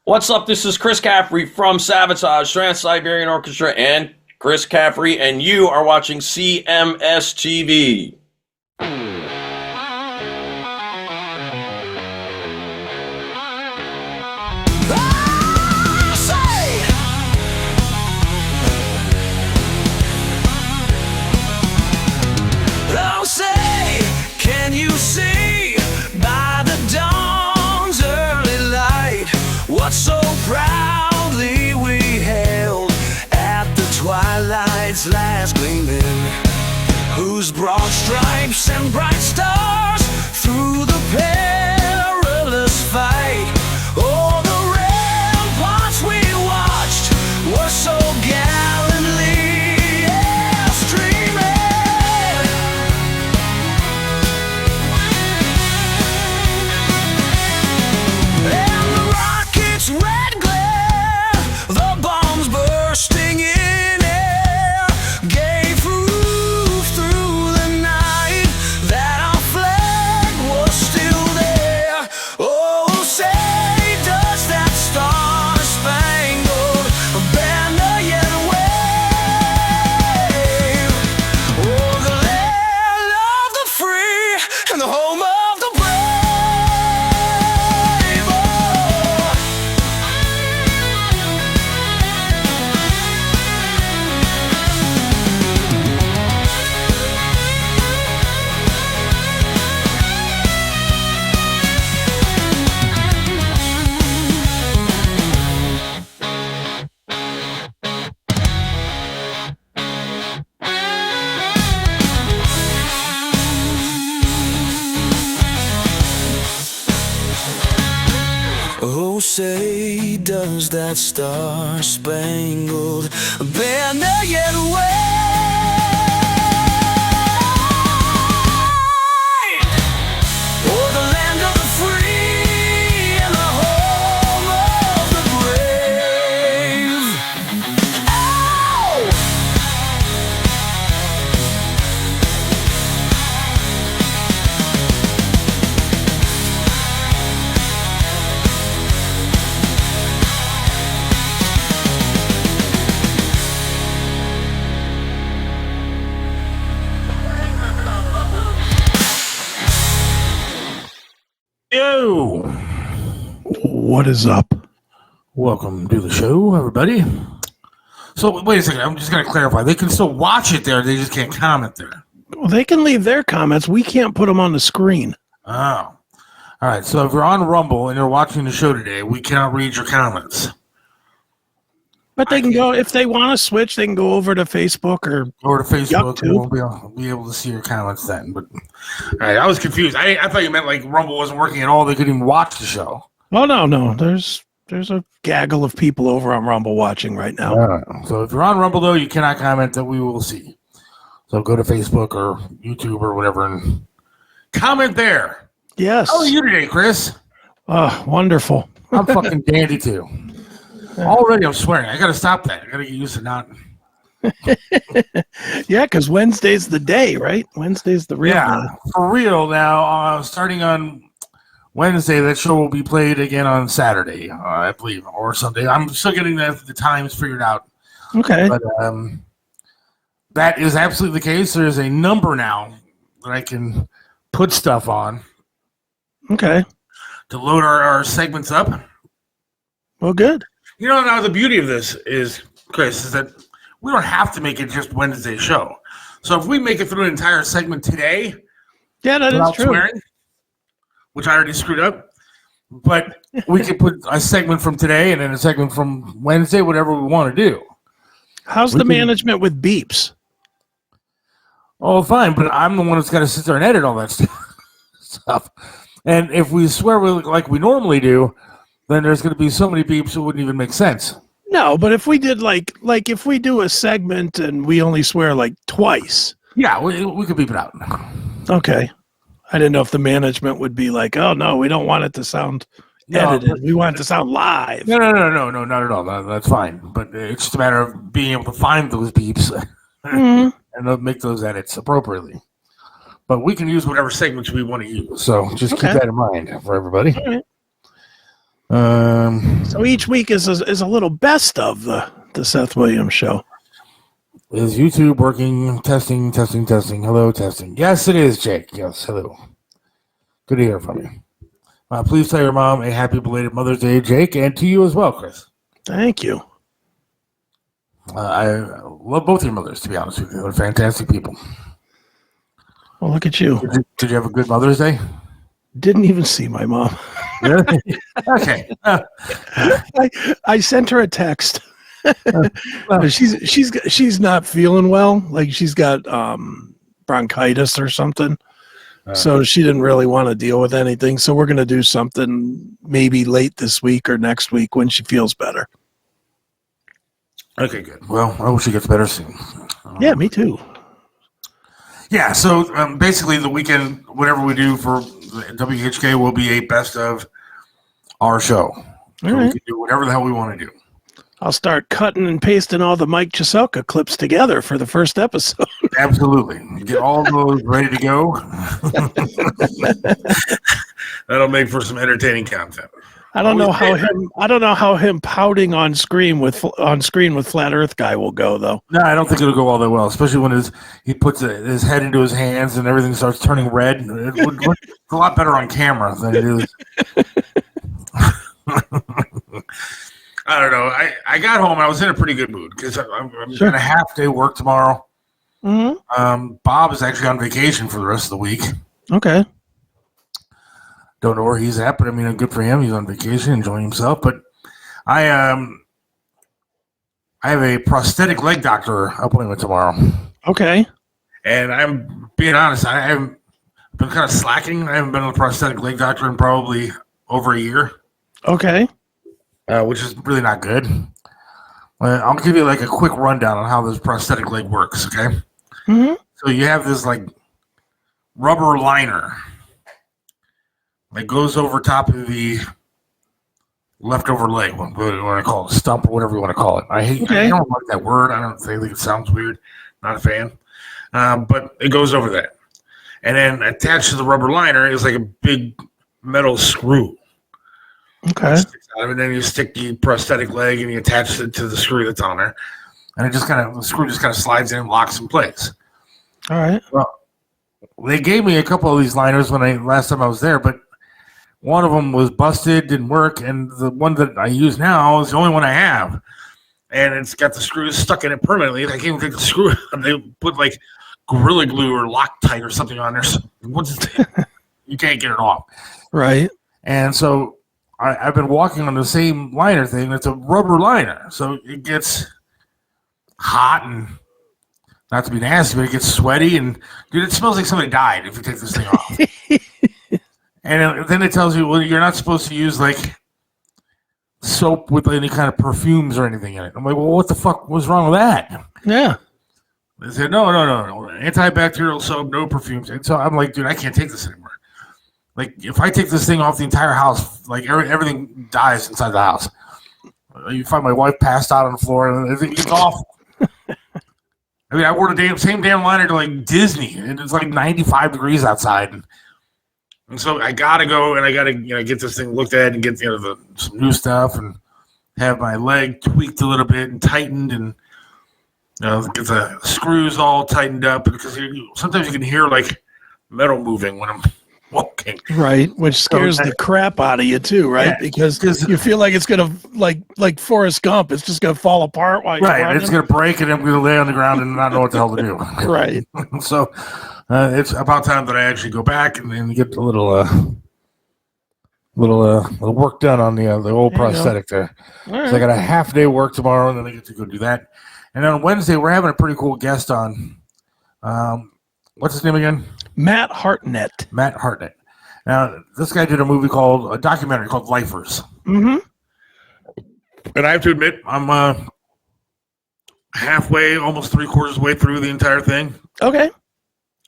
What's up? This is Chris Caffrey from Sabotage, Trans-Siberian Orchestra, and Chris Caffrey, and you are watching CMS TV. So proudly we hailed at the twilight's last gleaming, whose broad stripes and bright stars through the perilous fight. Oh, the ramparts we watched were so gallantly streaming, and the rockets' red glare, the bombs bursting in air, gave proof through the night that our flag was still there. Oh, say does that star-spangled banner yet wave? Oh, the land of the free and the home of the brave. Oh, say does that star-spangled banner yet wave? Oh, the land of the free and the home of the brave. Oh! Yo! What is up? Welcome to the show, everybody. So, wait a second. I'm just going to clarify. They can still watch it there. They just can't comment there. Well, they can leave their comments. We can't put them on the screen. Oh. All right. So, if you're on Rumble and you're watching the show today, we cannot read your comments. But they can go, if they want to switch, they can go over to Facebook or to Facebook. YouTube. We won't be able to see your comments then. But, all right. I was confused. I thought you meant like Rumble wasn't working at all. They couldn't even watch the show. Oh, no. There's a gaggle of people over on Rumble watching right now. All right. So, if you're on Rumble, though, you cannot comment that we will see. So, go to Facebook or YouTube or whatever and comment there. Yes. How are you today, Chris? Oh, wonderful. I'm fucking dandy too. Already I'm swearing. I gotta stop that. I gotta get used to not. Yeah, because Wednesday's the day, right? Wednesday's the real day. For real now. Starting on Wednesday, that show will be played again on Saturday, I believe, or Sunday. I'm still getting the times figured out. Okay. But that is absolutely the case. There's a number now that I can put stuff on. Okay. To load our segments up. Well, good. You know, now the beauty of this is, Chris, is that we don't have to make it just Wednesday's show. So if we make it through an entire segment today, yeah, that is true. Swearing, which I already screwed up, but we can put a segment from today and then a segment from Wednesday, whatever we want to do. How's the management with beeps? Oh, fine, but I'm the one that's got to sit there and edit all that stuff. And if we swear like we normally do, then there's going to be so many beeps it wouldn't even make sense. No, but if we did like if we do a segment and we only swear like twice. Yeah, we could beep it out. Okay. I didn't know if the management would be like, oh, no, we don't want it to sound edited. We want it to sound live. No, not at all. That's fine. But it's just a matter of being able to find those beeps and make those edits appropriately. But we can use whatever segments we want to use. So just keep that in mind for everybody. So each week is a little best of the Seth Williams show. Is YouTube working? Testing. Hello, testing. Yes, it is, Jake. Yes, hello. Good to hear from you. Please tell your mom a happy belated Mother's Day, Jake, and to you as well, Chris. Thank you. I love both your mothers, to be honest with you. They're fantastic people. Well, look at you. Did you have a good Mother's Day? Didn't even see my mom. Really? Okay. I sent her a text. She's not feeling well. Like she's got bronchitis or something. So she didn't really want to deal with anything. So we're going to do something maybe late this week or next week when she feels better. Okay, good. Well, I hope she gets better soon. Yeah, me too. Yeah, so basically the weekend, whatever we do for WHK will be a best of our show. So we can do whatever the hell we want to do. I'll start cutting and pasting all the Mike Chiselka clips together for the first episode. Absolutely. Get all those ready to go. That'll make for some entertaining content. I don't know how him pouting on screen with Flat Earth guy will go though. No, I don't think it'll go all that well, especially when he puts his head into his hands and everything starts turning red. It would look a lot better on camera than it is. I don't know. I got home. I was in a pretty good mood because I'm in a half-day work tomorrow. Mm-hmm. Bob is actually on vacation for the rest of the week. Okay. Don't know where he's at, but I mean, good for him. He's on vacation, enjoying himself. But I have a prosthetic leg doctor appointment tomorrow. Okay. And I'm being honest, I haven't been kind of slacking. I haven't been to a prosthetic leg doctor in probably over a year. Okay. Which is really not good. I'll give you like a quick rundown on how this prosthetic leg works, okay? Mm-hmm. So you have this like rubber liner that goes over top of the leftover leg, what do you want to call it, stump or whatever you want to call it. I don't like that word. I think it sounds weird. Not a fan. But it goes over that. And then attached to the rubber liner is like a big metal screw. Okay. And then you stick the prosthetic leg and you attach it to the screw that's on there. And the screw just kind of slides in and locks in place. All right. Well, they gave me a couple of these liners last time I was there, but one of them was busted, didn't work, and the one that I use now is the only one I have. And it's got the screws stuck in it permanently. I can't even take the screw out. They put like Gorilla Glue or Loctite or something on there. So you can't get it off. Right. And so I've been walking on the same liner thing. It's a rubber liner. So it gets hot and, not to be nasty, but it gets sweaty. And, dude, it smells like somebody died if you take this thing off. And then it tells you, well, you're not supposed to use, like, soap with any kind of perfumes or anything in it. I'm like, well, what the fuck was wrong with that? Yeah. They said, no. Antibacterial soap, no perfumes. And so I'm like, dude, I can't take this anymore. Like, if I take this thing off, the entire house, like, everything dies inside the house. You find my wife passed out on the floor, and it's awful. I mean, I wore the same damn liner to, like, Disney, and it's like 95 degrees outside. And so I got to go, and I got to get this thing looked at and get some new stuff and have my leg tweaked a little bit and tightened and get the screws all tightened up because sometimes you can hear, like, metal moving when I'm walking. Right, which scares the crap out of you too, right? Yeah, because you feel like it's gonna like Forrest Gump, it's just gonna fall apart while you're running. It's gonna break and I'm gonna lay on the ground and not know what the hell to do. Right. So it's about time that I actually go back and get a little work done on the old prosthetic there. Right. So I got a half day work tomorrow, and then I get to go do that. And on Wednesday we're having a pretty cool guest on. What's his name again? Matt Hartnett. Now, this guy did a documentary called Lifers. Mm-hmm. And I have to admit, I'm halfway, almost 3/4 way through the entire thing. Okay.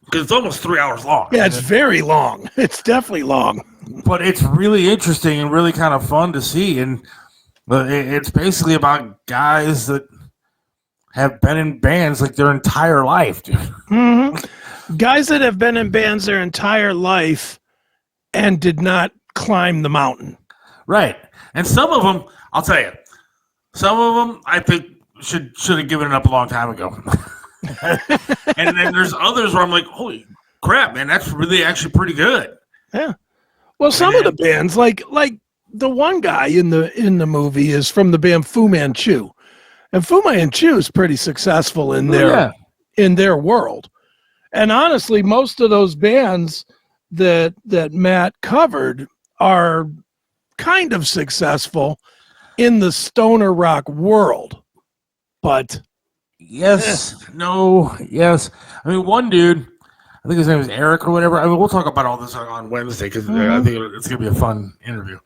Because it's almost 3 hours long. Yeah, it's very long. It's definitely long. But it's really interesting and really kind of fun to see. And it's basically about guys that have been in bands like their entire life, dude. Mm-hmm. Guys that have been in bands their entire life and did not climb the mountain. Right. And some of them, I'll tell you, some of them I think should have given it up a long time ago. And then there's others where I'm like, holy crap, man, that's really actually pretty good. Yeah. Well, some of the bands, like the one guy in the movie is from the band Fu Manchu, and Fu Manchu is pretty successful in their world. And honestly, most of those bands that Matt covered are kind of successful in the stoner rock world. But yes, no, yes. I mean, one dude, I think his name is Eric or whatever. I mean, we'll talk about all this on Wednesday because I think it's going to be a fun interview.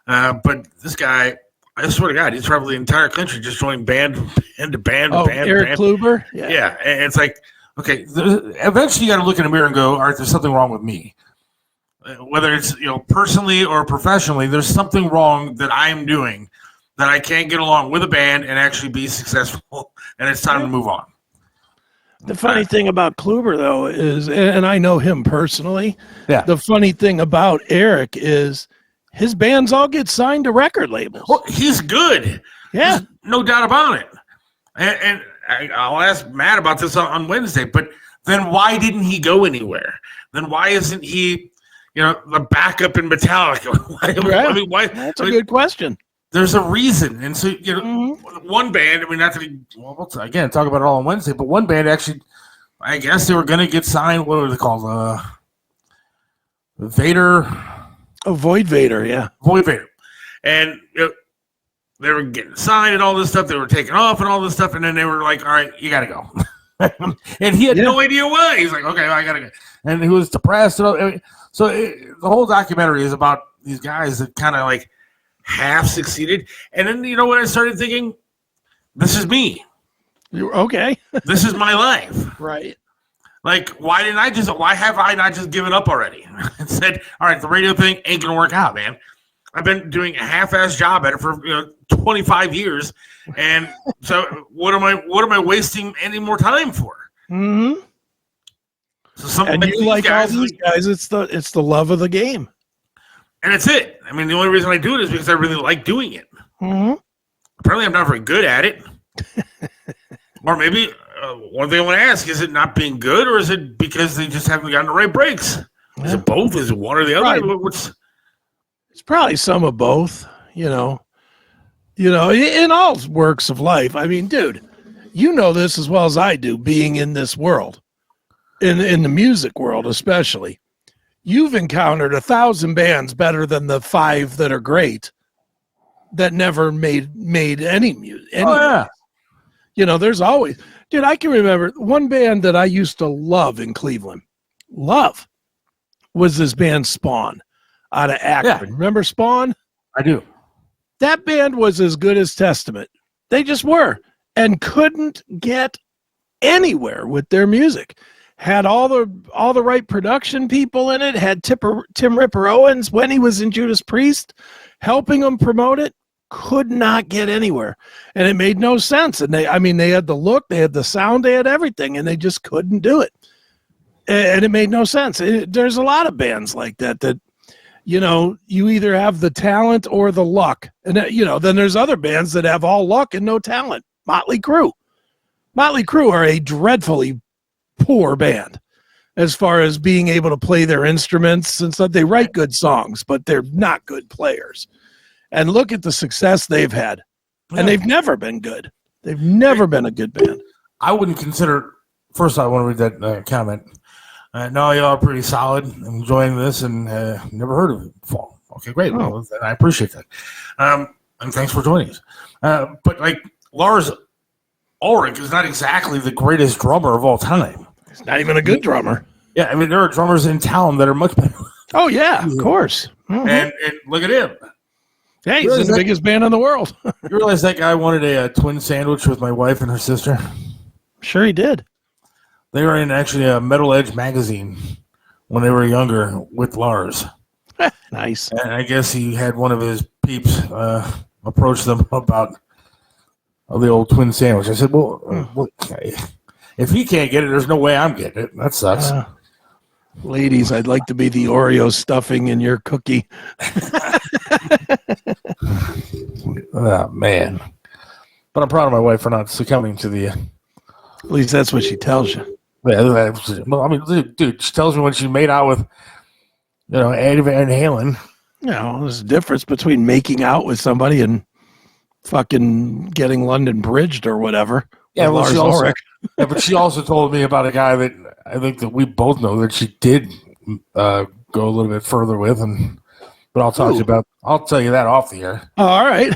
But this guy, I swear to God, he's traveled the entire country just joining band to band. Eric Kluber? Yeah. And it's like, okay, eventually you got to look in the mirror and go, all right, there's something wrong with me. Whether it's personally or professionally, there's something wrong that I'm doing that I can't get along with a band and actually be successful, and it's time to move on. The funny thing about Kluber, though, is, and I know him personally, the funny thing about Eric is his bands all get signed to record labels. Well, he's good. Yeah. There's no doubt about it. And I'll ask Matt about this on Wednesday, but then why didn't he go anywhere? Then why isn't he, the backup in Metallica? Why? That's a good question. There's a reason. And so, one band, not to again, talk about it all on Wednesday, but one band actually, I guess they were going to get signed. What were they called? Vader. Oh, Void Vader, yeah. Void Vader. And they were getting signed and all this stuff. They were taking off and all this stuff. And then they were like, all right, you got to go. And he had no idea why. He's like, okay, I got to go. And he was depressed. The whole documentary is about these guys that kind of like half succeeded. And then, what I started thinking? This is me. You're okay. This is my life. Right. Like, why have I not just given up already and said, all right, the radio thing ain't going to work out, man. I've been doing a half-ass job at it for 25 years. And so what am I wasting any more time for? Mm-hmm. So and you like all these guys, it's the love of the game. And it's it. The only reason I do it is because I really like doing it. Mm-hmm. Apparently I'm not very good at it. Or maybe one thing I want to ask, is it not being good, or is it because they just haven't gotten the right breaks? Yeah. Is it both? Is it one or the other? Right. It's probably some of both, in all works of life. Dude, this as well as I do, being in this world, in the music world especially. You've encountered 1,000 bands better than the 5 that are great that never made any music. Oh, yeah. There's always, dude, I can remember one band that I used to love in Cleveland. Love was this band Spawn out of Akron. Yeah. Remember Spawn? I do. That band was as good as Testament. They just were, and couldn't get anywhere with their music. Had all the right production people in it. Had Tim Ripper Owens when he was in Judas Priest, helping them promote it. Could not get anywhere, and it made no sense. And they had the look, they had the sound, they had everything, and they just couldn't do it. And it made no sense. There's a lot of bands like that you either have the talent or the luck, and then there's other bands that have all luck and no talent. Motley Crue are a dreadfully poor band as far as being able to play their instruments and stuff. They write good songs, but they're not good players. And look at the success they've had. And they've never been good. They've never been a good band. I wouldn't consider, first I want to read that comment. No, y'all are pretty solid. I'm enjoying this and never heard of it before. Okay, great. Well, I appreciate that. And thanks for joining us. But like Lars Ulrich is not exactly the greatest drummer of all time. He's not even a good drummer. Yeah, there are drummers in town that are much better. Oh, yeah, of course. Mm-hmm. And look at him. Yeah, he's the biggest band in the world. You realize that guy wanted a twin sandwich with my wife and her sister? Sure he did. They were in actually a Metal Edge magazine when they were younger with Lars. Nice. And I guess he had one of his peeps approach them about the old twin sandwich. I said, well, if he can't get it, there's no way I'm getting it. That sucks. Ladies, I'd like to be the Oreo stuffing in your cookie. Oh, man. But I'm proud of my wife for not succumbing to the... At least that's what she tells you. Well, I mean, dude, she tells me when she made out with, Eddie Van Halen. There's a difference between making out with somebody and fucking getting London bridged or whatever. Yeah, well, Lars Ulrich. Yeah, but she also told me about a guy that I think that we both know that she did go a little bit further with, but I'll I'll tell you that off the air. Oh, all right.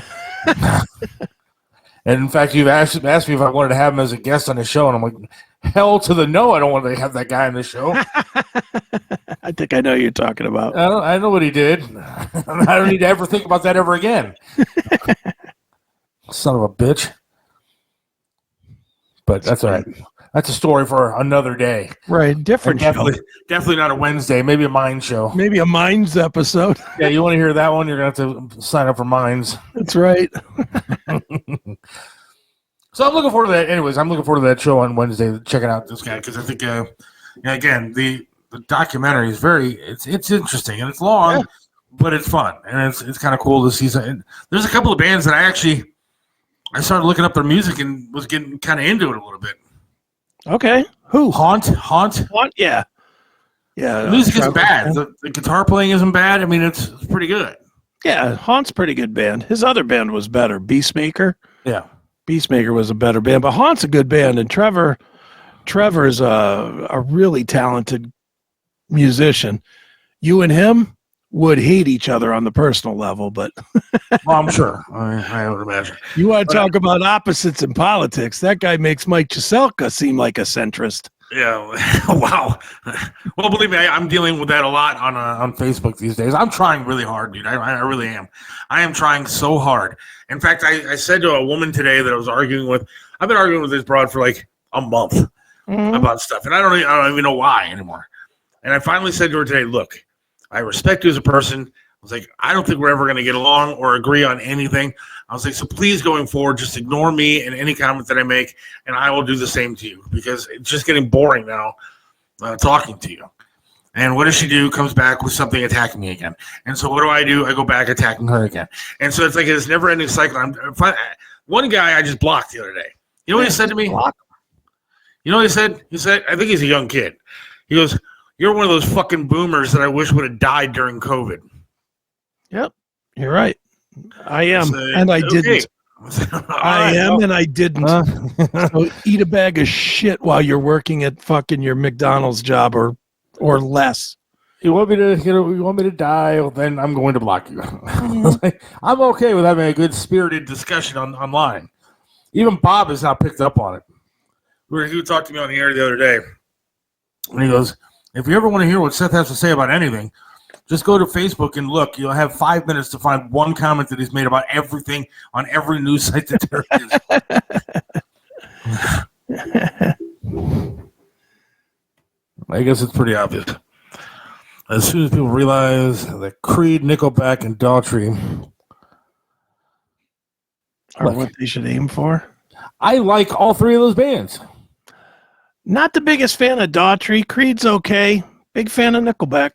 And in fact, you've asked me if I wanted to have him as a guest on the show, and I'm like, hell to the no, I don't want to have that guy on the show. I think I know who you're talking about. I know what he did. I don't need to ever think about that ever again. Son of a bitch. But that's all right. That's a story for another day. Right, different show. Definitely not a Wednesday. Maybe a Minds show. Maybe a Minds episode. Yeah, you want to hear that one? You're going to have to sign up for Minds. That's right. So I'm looking forward to that. Anyways, I'm looking forward to that show on Wednesday, checking out this guy, because I think, again, the documentary is it's interesting, and it's long, but it's fun, and it's kind of cool to see. There's a couple of bands that I started looking up their music and was getting kind of into it a little bit. Okay. Who? Haunt? Yeah. Yeah. The music is bad. The guitar playing isn't bad. I mean, it's pretty good. Yeah, Haunt's pretty good band. His other band was better. Beastmaker. Yeah. Beastmaker was a better band, but Haunt's a good band. And Trevor's a really talented musician. You and him would hate each other on the personal level, but well, I'm sure. I would imagine. You want to talk about opposites in politics? That guy makes Mike Chiselka seem like a centrist. Yeah. Wow. Well, believe me, I'm dealing with that a lot on Facebook these days. I'm trying really hard, dude. I really am. I am trying so hard. In fact, I said to a woman today that I was arguing with. I've been arguing with this broad for like a month about stuff, and I don't even know why anymore. And I finally said to her today, "Look, I respect you as a person." I was like, I don't think we're ever going to get along or agree on anything. I was like, so please going forward, just ignore me and any comment that I make, and I will do the same to you, because it's just getting boring now talking to you. And what does she do? Comes back with something attacking me again. And so what do? I go back attacking her again. And so it's like this never-ending cycle. One guy I just blocked the other day. You know what he said to me? You know what he said? He said, I think he's a young kid. He goes, "You're one of those fucking boomers that I wish would have died during COVID." Yep, you're right. I am, and I didn't. I am, and I didn't. So eat a bag of shit while you're working at fucking your McDonald's job or less. You want me to die? Well, then I'm going to block you. I'm okay with having a good spirited discussion online. Even Bob has not picked up on it. He talked to me on the air the other day, and he goes, "If you ever want to hear what Seth has to say about anything, just go to Facebook and look. You'll have 5 minutes to find one comment that he's made about everything on every news site that there is." I guess it's pretty obvious. As soon as people realize that Creed, Nickelback, and Daughtry are what they should aim for. I like all three of those bands. Not the biggest fan of Daughtry. Creed's okay. Big fan of Nickelback.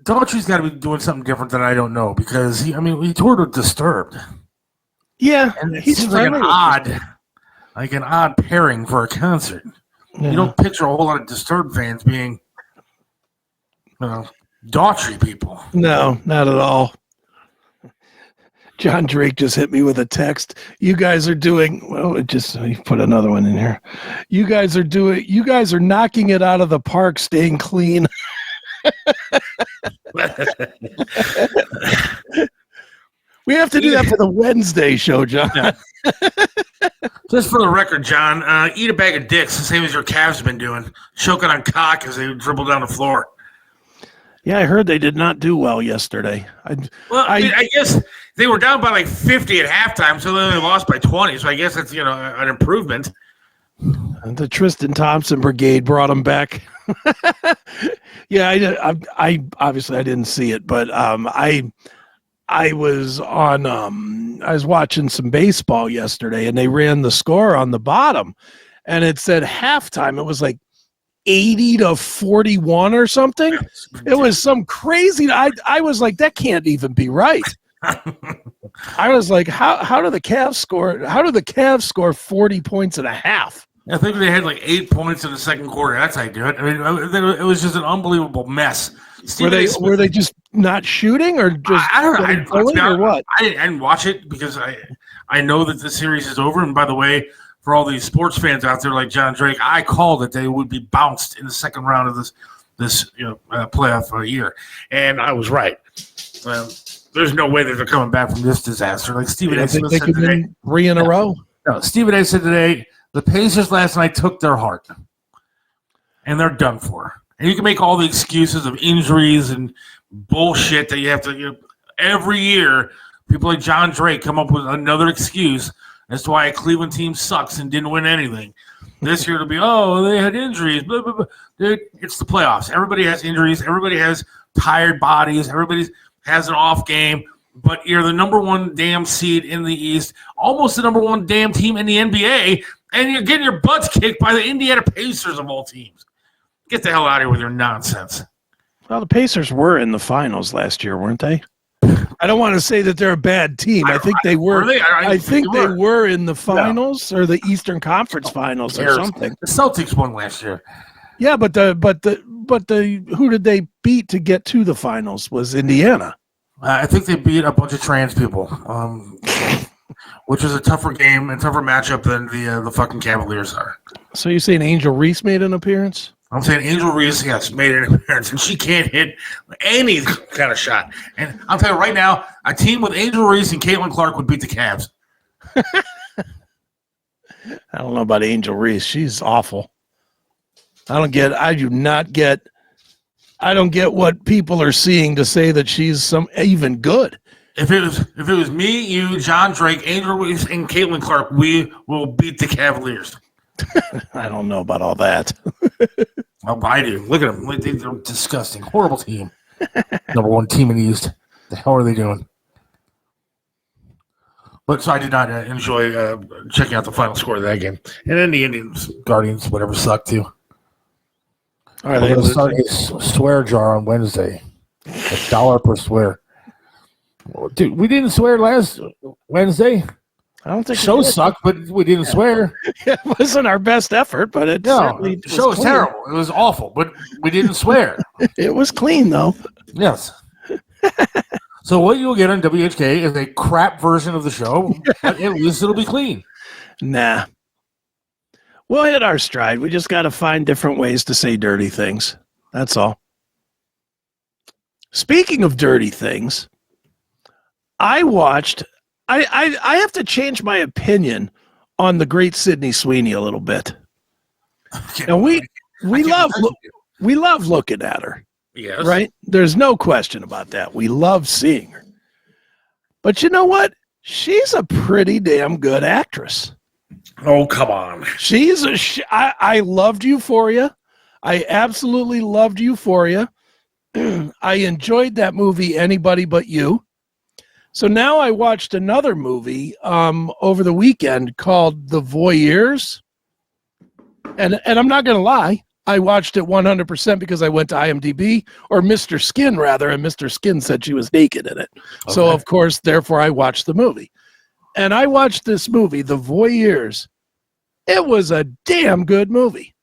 Daughtry's got to be doing something different that I don't know, because he toured with Disturbed. Yeah, and he's like an odd pairing for a concert. Yeah. You don't picture a whole lot of Disturbed fans being, Daughtry people. No, not at all. John Drake just hit me with a text. You guys are doing he put another one in here. You guys are knocking it out of the park, staying clean. We have to do that for the Wednesday show, John. Yeah. Just for the record, John, eat a bag of dicks, the same as your Cavs have been doing, choking on cock as they dribble down the floor. Yeah, I heard they did not do well yesterday. I guess they were down by like 50 at halftime, so they only lost by 20. So I guess that's an improvement. The Tristan Thompson brigade brought them back. Yeah, I obviously I didn't see it, but I was on I was watching some baseball yesterday, and they ran the score on the bottom, and it said halftime. It was like 80-41 or something. It was some crazy. I was like, that can't even be right. I was like, how do the Cavs score? How do the Cavs score 40 points and a half? I think they had like 8 points in the second quarter. That's how you do it. I mean, it was just an unbelievable mess. Were they just not shooting or just I don't know. Or what? I didn't watch it because I know that the series is over. And by the way, for all these sports fans out there like John Drake, I called that they would be bounced in the second round of this playoff year, and I was right. There's no way that they're coming back from this disaster. Like Stephen A. Smith said today, 3 in a row. No, Stephen A. said today, the Pacers last night took their heart, and they're done for. And you can make all the excuses of injuries and bullshit that you have to. Every year, people like John Drake come up with another excuse as to why a Cleveland team sucks and didn't win anything. This year it'll be, they had injuries. Blah, blah, blah. Dude, it's the playoffs. Everybody has injuries. Everybody has tired bodies. Everybody has an off game. But you're the number one damn seed in the East, almost the number one damn team in the NBA, and you're getting your butts kicked by the Indiana Pacers of all teams. Get the hell out of here with your nonsense. Well, the Pacers were in the finals last year, weren't they? I don't want to say that they're a bad team. I think they were. I think they were in the finals or the Eastern Conference Finals or something. The Celtics won last year. Yeah, but who did they beat to get to the finals was Indiana. I think they beat a bunch of trans people, which is a tougher game and tougher matchup than the fucking Cavaliers are. So you're saying Angel Reese made an appearance? I'm saying Angel Reese, yes, made an appearance, and she can't hit any kind of shot. And I'll tell you right now, a team with Angel Reese and Caitlin Clark would beat the Cavs. I don't know about Angel Reese. She's awful. I don't get what people are seeing to say that she's even good. If it was me, you, John Drake, Angel Reese, and Caitlin Clark, we will beat the Cavaliers. I don't know about all that. Well, I do. Look at them. They're disgusting. Horrible team. Number one team in the East. The hell are they doing? But so I did not enjoy checking out the final score of that game. And then the Indians, Guardians, whatever, sucked too. All right, We're going to start a swear jar on Wednesday. $1 per swear. Dude, we didn't swear last Wednesday. I don't think show sucked, but we didn't swear. It wasn't our best effort, but it the show was terrible. It was awful, but we didn't swear. It was clean though. Yes. So what you'll get on WHK is a crap version of the show, but at least it'll be clean. Nah. We'll hit our stride. We just got to find different ways to say dirty things. That's all. Speaking of dirty things, I have to change my opinion on the great Sydney Sweeney a little bit. And we love looking at her. Yes. Right? There's no question about that. We love seeing her. But you know what? She's a pretty damn good actress. Oh, come on. I loved Euphoria. I absolutely loved Euphoria. I enjoyed that movie, Anybody But You. So now I watched another movie over the weekend called The Voyeurs. And I'm not going to lie. I watched it 100% because I went to IMDb, or Mr. Skin, rather, and Mr. Skin said she was naked in it. Okay. So, of course, therefore, I watched the movie. And I watched this movie, The Voyeurs. It was a damn good movie.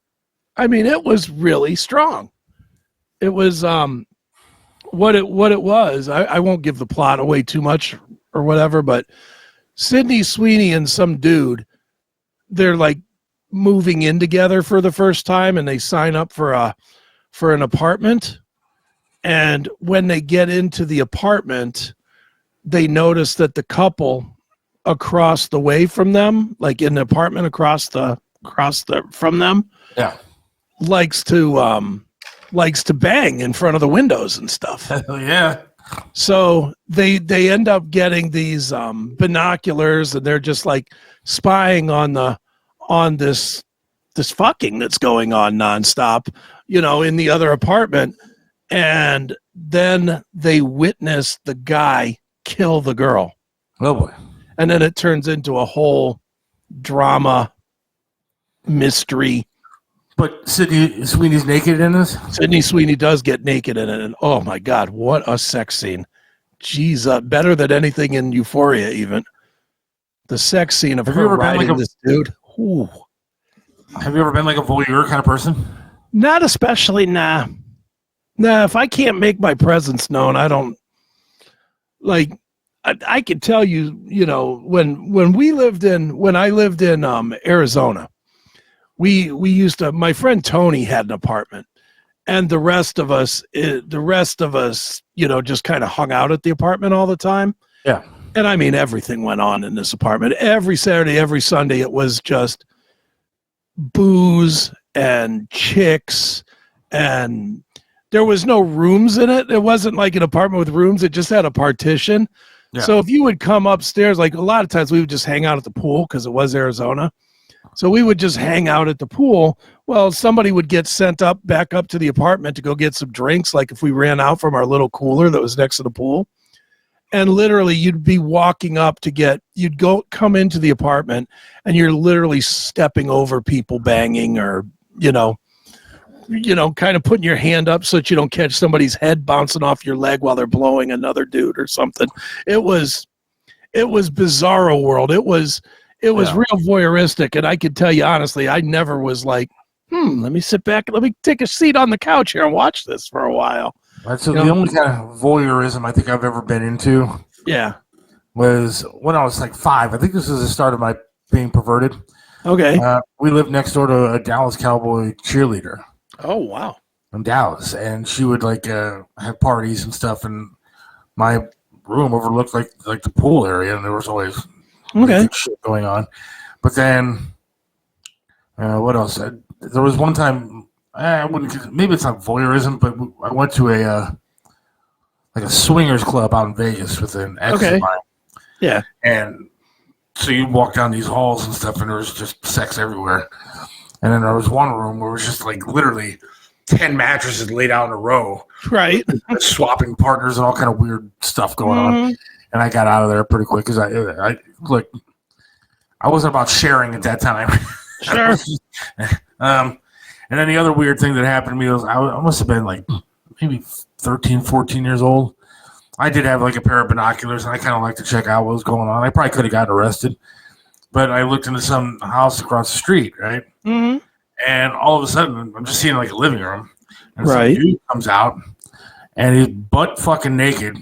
I mean, it was really strong. It was what it was. I won't give the plot away too much or whatever, but Sydney Sweeney and some dude, they're like moving in together for the first time, and they sign up for an apartment. And when they get into the apartment, they notice that the couple across the way from them, like in the apartment across the from them, likes to bang in front of the windows and stuff. Yeah. So they end up getting these binoculars, and they're just like spying on this fucking that's going on nonstop, in the other apartment. And then they witness the guy kill the girl. Oh boy. And then it turns into a whole drama mystery But Sydney Sweeney's naked in this? Sydney Sweeney does get naked in it, and oh my God, what a sex scene. Jeez, better than anything in Euphoria, even. The sex scene of her riding this dude. Ooh. Have you ever been like a voyeur kind of person? Not especially, nah. Nah, if I can't make my presence known, I don't, like, I can tell you, you know, when I lived in Arizona, we used to, my friend Tony had an apartment, and the rest of us, you know, just kind of hung out at the apartment all the time. Yeah. And I mean, everything went on in this apartment. Every Saturday, every Sunday, it was just booze and chicks, and there was no rooms in it. It wasn't like an apartment with rooms. It just had a partition. Yeah. So if you would come upstairs, like a lot of times we would just hang out at the pool because it was Arizona. So we would just hang out at the pool. Well, somebody would get sent back up to the apartment to go get some drinks. Like if we ran out from our little cooler that was next to the pool, and literally you'd be walking up come into the apartment, and you're literally stepping over people banging, or, you know, kind of putting your hand up so that you don't catch somebody's head bouncing off your leg while they're blowing another dude or something. It was bizarro world. It was real voyeuristic. And I can tell you honestly, I never was like, let me sit back, let me take a seat on the couch here and watch this for a while. That's the only kind of voyeurism I think I've ever been into. Yeah. Was when I was like 5. I think this was the start of my being perverted. Okay. We lived next door to a Dallas Cowboy cheerleader. Oh, wow. In Dallas. And she would like have parties and stuff, and my room overlooked like the pool area, and there was always shit going on. But then what else? There was one time, maybe it's not voyeurism, but I went to a swingers club out in Vegas with an ex of mine. Yeah. And so you walk down these halls and stuff, and there was just sex everywhere. And then there was one room where it was just like literally 10 mattresses laid out in a row. Right. Swapping partners and all kind of weird stuff going on. And I got out of there pretty quick because I wasn't about sharing at that time. Sure. And then the other weird thing that happened to me was I must have been like maybe 13, 14 years old. I did have like a pair of binoculars, and I kind of like to check out what was going on. I probably could have gotten arrested, but I looked into some house across the street, right? Mm-hmm. And all of a sudden, I'm just seeing like a living room, and some dude comes out, and he's butt fucking naked,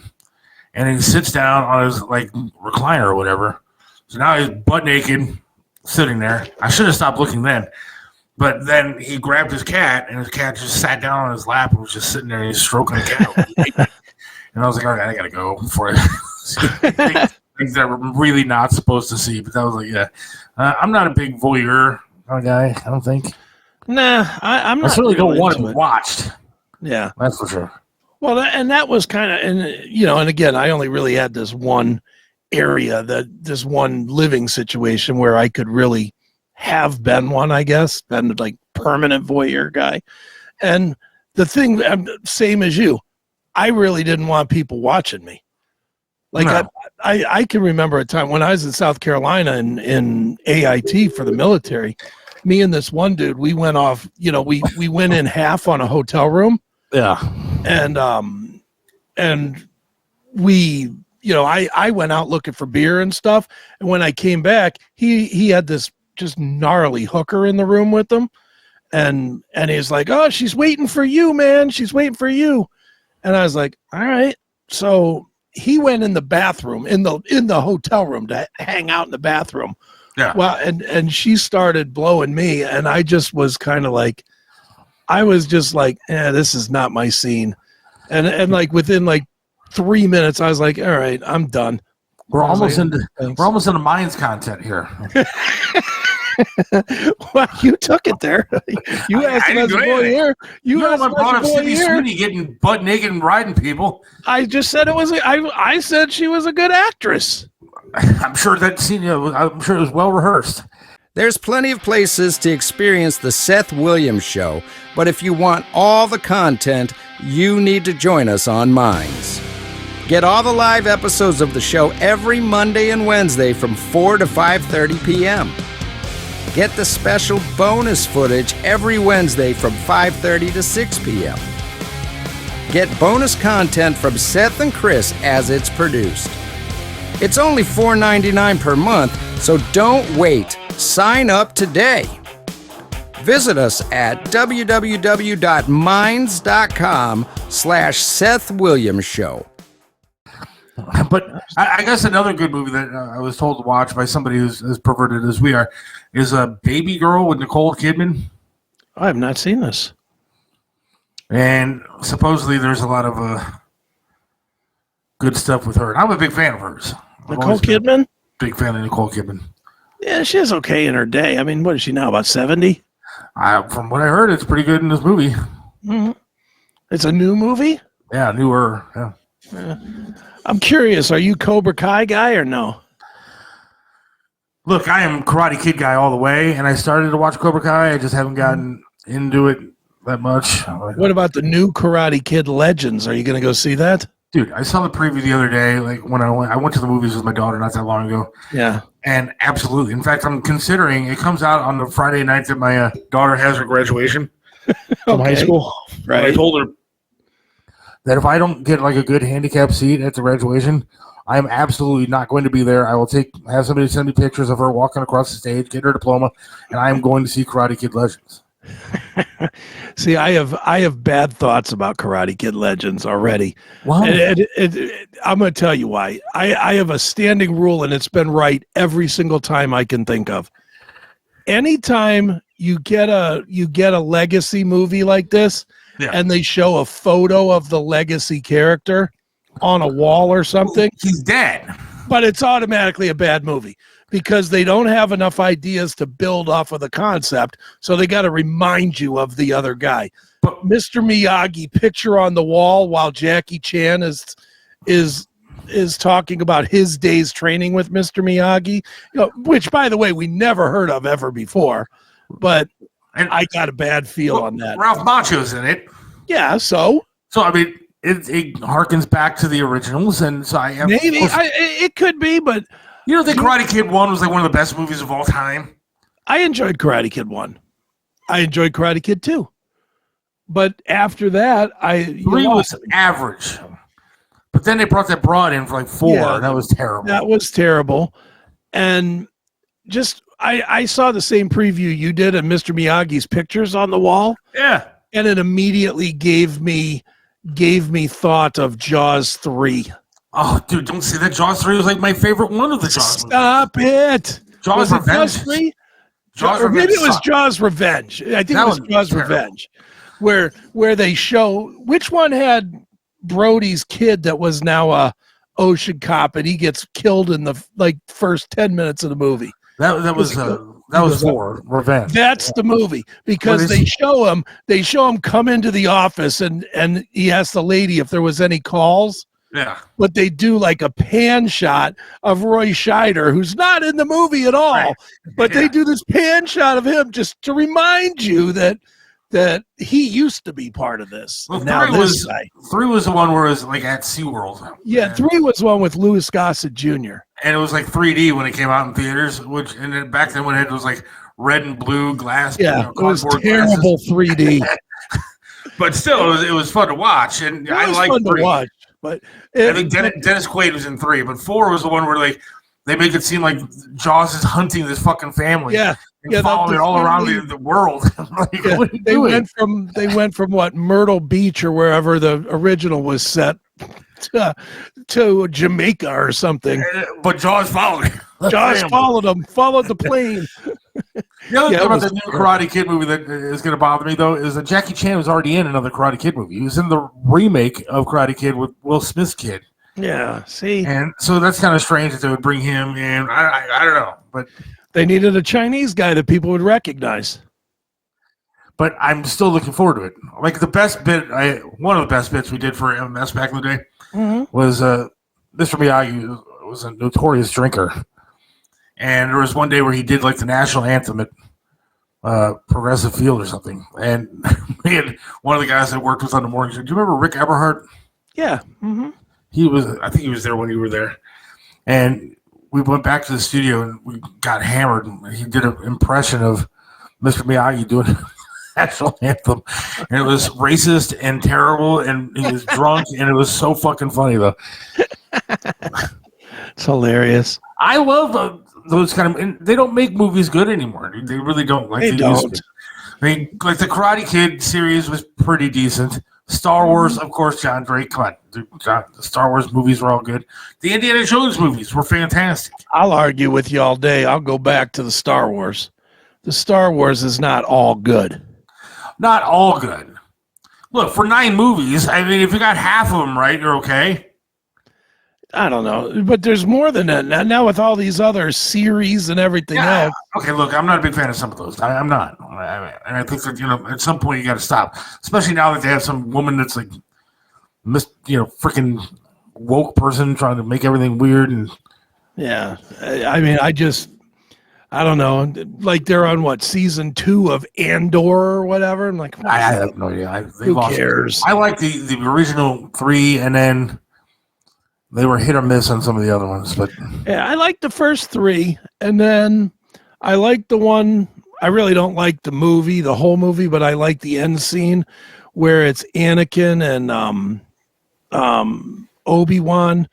and he sits down on his like recliner or whatever. So now he's butt naked, sitting there. I should have stopped looking then. But then he grabbed his cat, and his cat just sat down on his lap and was just sitting there, and he's stroking the cat. And I was like, all right, I got to go before I see things that I'm really not supposed to see. But that was like, I'm not a big voyeur kind of guy, I don't think. Nah, I'm not. I certainly don't want to be watched. Yeah. That's for sure. Well, that was kind of, and again, I only really had this one area, this one living situation where I could really have been one, I guess, been like permanent voyeur guy. And the thing, same as you, I really didn't want people watching me. Like no. I can remember a time when I was in South Carolina in AIT for the military. Me and this one dude, we went off. We went in half on a hotel room. Yeah, and we, I went out looking for beer and stuff. And when I came back, he had this just gnarly hooker in the room with him, and he's like, "Oh, she's waiting for you, man. She's waiting for you." And I was like, all right. So he went in the bathroom, in the hotel room, to hang out in the bathroom. Yeah. Well, and she started blowing me, and I just was kind of like, this is not my scene. And like within like 3 minutes, I was like, all right, I'm done. We're almost into Minds content here. Well, you took it there. You asked him as a voyeur. You asked him brought up Sydney Sweeney getting butt naked and riding people. I just said it was. I said she was a good actress. I'm sure that scene. I'm sure it was well rehearsed. There's plenty of places to experience the Seth Williams Show, but if you want all the content, you need to join us on Minds. Get all the live episodes of the show every Monday and Wednesday from 4 to 5:30 p.m. Get the special bonus footage every Wednesday from 5:30 to 6 p.m. Get bonus content from Seth and Chris as it's produced. It's only $4.99 per month, so don't wait. Sign up today. Visit us at www.minds.com/Seth Williams Show. But I guess another good movie that I was told to watch by somebody who's as perverted as we are is a Baby Girl with Nicole Kidman. I have not seen this. And supposedly there's a lot of good stuff with her. And I'm a big fan of hers. Nicole Kidman? Big fan of Nicole Kidman. Yeah, she is okay in her day. I mean, what is she now, about 70? From what I heard, it's pretty good in this movie. Mm-hmm. It's a new movie? Yeah, newer. Yeah. I'm curious, are you Cobra Kai guy or no? Look, I am Karate Kid guy all the way, and I started to watch Cobra Kai. I just haven't gotten into it that much. What about the new Karate Kid Legends? Are you going to go see that? Dude, I saw the preview the other day. Like when I went to the movies with my daughter not that long ago. Yeah, and absolutely. In fact, I'm considering it comes out on the Friday night that my daughter has her graduation from high school. Right. And I told her that if I don't get like a good handicap seat at the graduation, I am absolutely not going to be there. I will have somebody send me pictures of her walking across the stage, get her diploma, and I am going to see Karate Kid Legends. See, I have bad thoughts about Karate Kid Legends already. Wow. I'm going to tell you why. I have a standing rule, and it's been right every single time I can think of. Anytime you get a legacy movie like this, and they show a photo of the legacy character on a wall or something, he's dead. But it's automatically a bad movie because they don't have enough ideas to build off of the concept, so they got to remind you of the other guy. But Mr. Miyagi picture on the wall while Jackie Chan is talking about his days training with Mr. Miyagi, which, by the way, we never heard of ever before, but I got a bad feel on that. Ralph Macchio's in it. Yeah, so I mean, it harkens back to the originals, and so I am maybe it could be, but you don't think Karate Kid 1 was like one of the best movies of all time? I enjoyed Karate Kid 1. I enjoyed Karate Kid 2. But after that, 3 was average. But then they brought that broad in for like 4, and that was terrible. That was terrible. And just I saw the same preview you did of Mr. Miyagi's pictures on the wall. Yeah. And it immediately gave me thought of Jaws 3. Oh, dude, don't say that. Jaws 3 was like my favorite one of the Jaws movies. Stop it. Jaws Revenge. Jaws 3? Jaws or Revenge maybe it was sucked. Jaws Revenge. I think it was Jaws Revenge. Where they show which one had Brody's kid that was now a ocean cop and he gets killed in the first 10 minutes of the movie. That was 4 Revenge. That's the movie because they show him come into the office and he asked the lady if there was any calls. Yeah. But they do like a pan shot of Roy Scheider, who's not in the movie at all. Right. But they do this pan shot of him just to remind you that he used to be part of this. Well, now 3 was the one where it was like at SeaWorld. Yeah, 3 was the one with Louis Gossett Jr. And it was like 3D when it came out in theaters, and then back then when it was like red and blue glass. Yeah, it was terrible glasses. 3D. But still, it was fun to watch, and I liked fun 3. To watch. But I think Dennis Quaid was in 3, but 4 was the one where like they make it seem like Jaws is hunting this fucking family. Yeah. And following it all around the world. Like, they went from what, Myrtle Beach or wherever the original was set to Jamaica or something. But Jaws followed. Jaws followed the plane. The other thing about the new Karate Kid movie that is going to bother me, though, is that Jackie Chan was already in another Karate Kid movie. He was in the remake of Karate Kid with Will Smith's kid. Yeah, see? And so that's kind of strange that they would bring him in. I don't know, but they needed a Chinese guy that people would recognize. But I'm still looking forward to it. Like the best bit, one of the best bits we did for MMS back in the day was Mr. Miyagi was a notorious drinker. And there was one day where he did like the national anthem at Progressive Field or something. And we had one of the guys that worked with on the morning show. Do you remember Rick Eberhardt? Yeah. Mm-hmm. I think he was there when you were there. And we went back to the studio and we got hammered. And he did an impression of Mr. Miyagi doing the national anthem, and it was racist and terrible, and he was drunk, and it was so fucking funny though. It's hilarious. I love those kind of. And they don't make movies good anymore. They really don't. Like They used don't. to. I mean, like the Karate Kid series was pretty decent. Star Wars, of course, John Drake. Come on, the Star Wars movies were all good. The Indiana Jones movies were fantastic. I'll argue with you all day. I'll go back to the Star Wars. The Star Wars is not all good. Not all good. Look, for 9 movies, I mean, if you got half of them right, you're okay. I don't know, but there's more than that. Now with all these other series and everything else. Okay, look, I'm not a big fan of some of those. I'm not. And I think that, at some point you got to stop. Especially now that they have some woman that's like, freaking woke person trying to make everything weird. And Yeah. I mean, I don't know. Like they're on season 2 of Andor or whatever. I'm like, I have no idea. who cares? I like the original 3, and then they were hit or miss on some of the other ones. But Yeah, I like the first 3, and then I like the one. I really don't like the whole movie, but I like the end scene where it's Anakin and Obi-Wan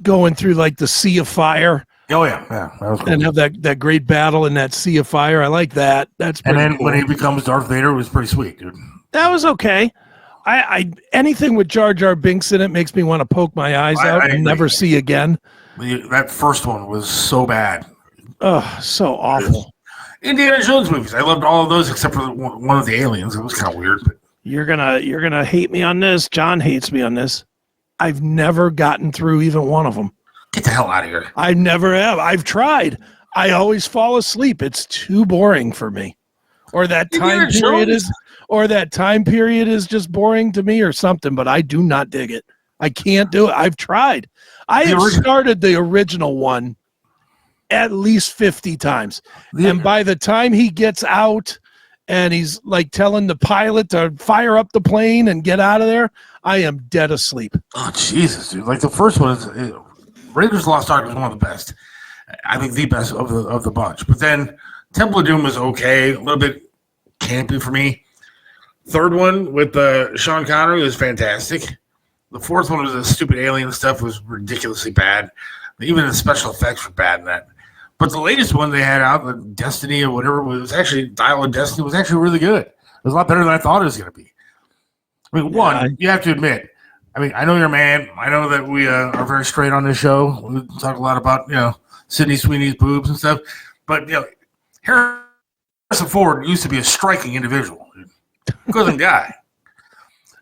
going through like the sea of fire. oh yeah, that was cool. And have that great battle in that sea of fire. I like that. That's And pretty then cool. when he becomes Darth Vader, it was pretty sweet, dude. That was okay. I anything with Jar Jar Binks in it makes me want to poke my eyes I out agree. and never see again. That first one was so bad. Oh, so awful. Indiana Jones movies, I loved all of those except for one of the aliens. It was kind of weird. But You're gonna hate me on this. John hates me on this. I've never gotten through even one of them. get the hell out of here. I never have. I've tried. I always fall asleep. It's too boring for me. Or that time period is just boring to me or something, but I do not dig it. I can't do it. I've tried. I have started the original one at least 50 times. And by the time he gets out and he's like telling the pilot to fire up the plane and get out of there, I am dead asleep. Oh, Jesus, dude. Like the first one is Raiders Lost Ark was one of the best. I think the best of the bunch. But then Temple of Doom was okay, a little bit campy for me. Third one with Sean Connery was fantastic. The fourth one was the stupid alien stuff was ridiculously bad. Even the special effects were bad in that. But the latest one they had out, the Destiny or whatever, was actually Dial of Destiny was actually really good. It was a lot better than I thought it was going to be. I mean, you have to admit. I mean, I know you're a man. I know that we are very straight on this show. We talk a lot about Sydney Sweeney's boobs and stuff. But Harrison Ford used to be a striking individual, good guy.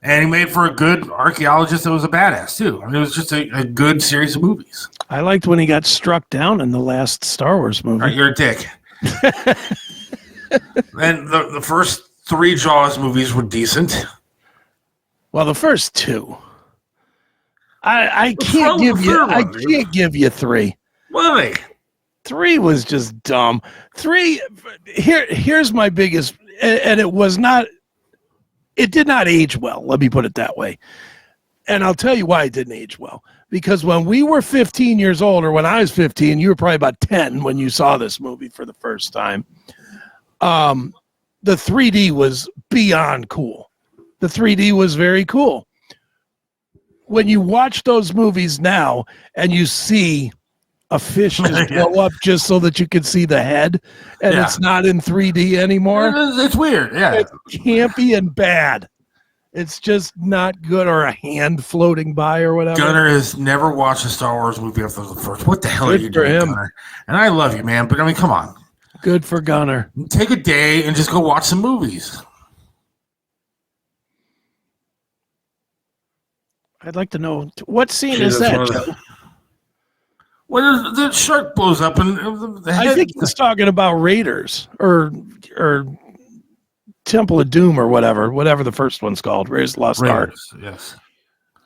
And he made for a good archaeologist that was a badass, too. I mean, it was just a good series of movies. I liked when he got struck down in the last Star Wars movie. All right, you're a dick. And the first 3 Jaws movies were decent. Well, the first 2. I can't give you 3. What are they? 3 was just dumb. 3 here's my biggest, and it did not age well, let me put it that way. And I'll tell you why it didn't age well. Because when we were 15 years old, or when I was 15, you were probably about 10 when you saw this movie for the first time. The 3D was beyond cool. The 3D was very cool. When you watch those movies now and you see a fish just blow up just so that you can see the head, and it's not in 3D anymore. It's weird, yeah. It's campy and bad. It's just not good, or a hand floating by or whatever. Gunnar has never watched a Star Wars movie after the first. What the hell are you for doing, him. Gunnar? And I love you, man, but I mean, come on. Good for Gunnar. Take a day and just go watch some movies. I'd like to know, what scene is that, Joe? When the shark blows up and the head. I think he's talking about Raiders or Temple of Doom or whatever the first one's called, Raiders Lost Ark. Yes.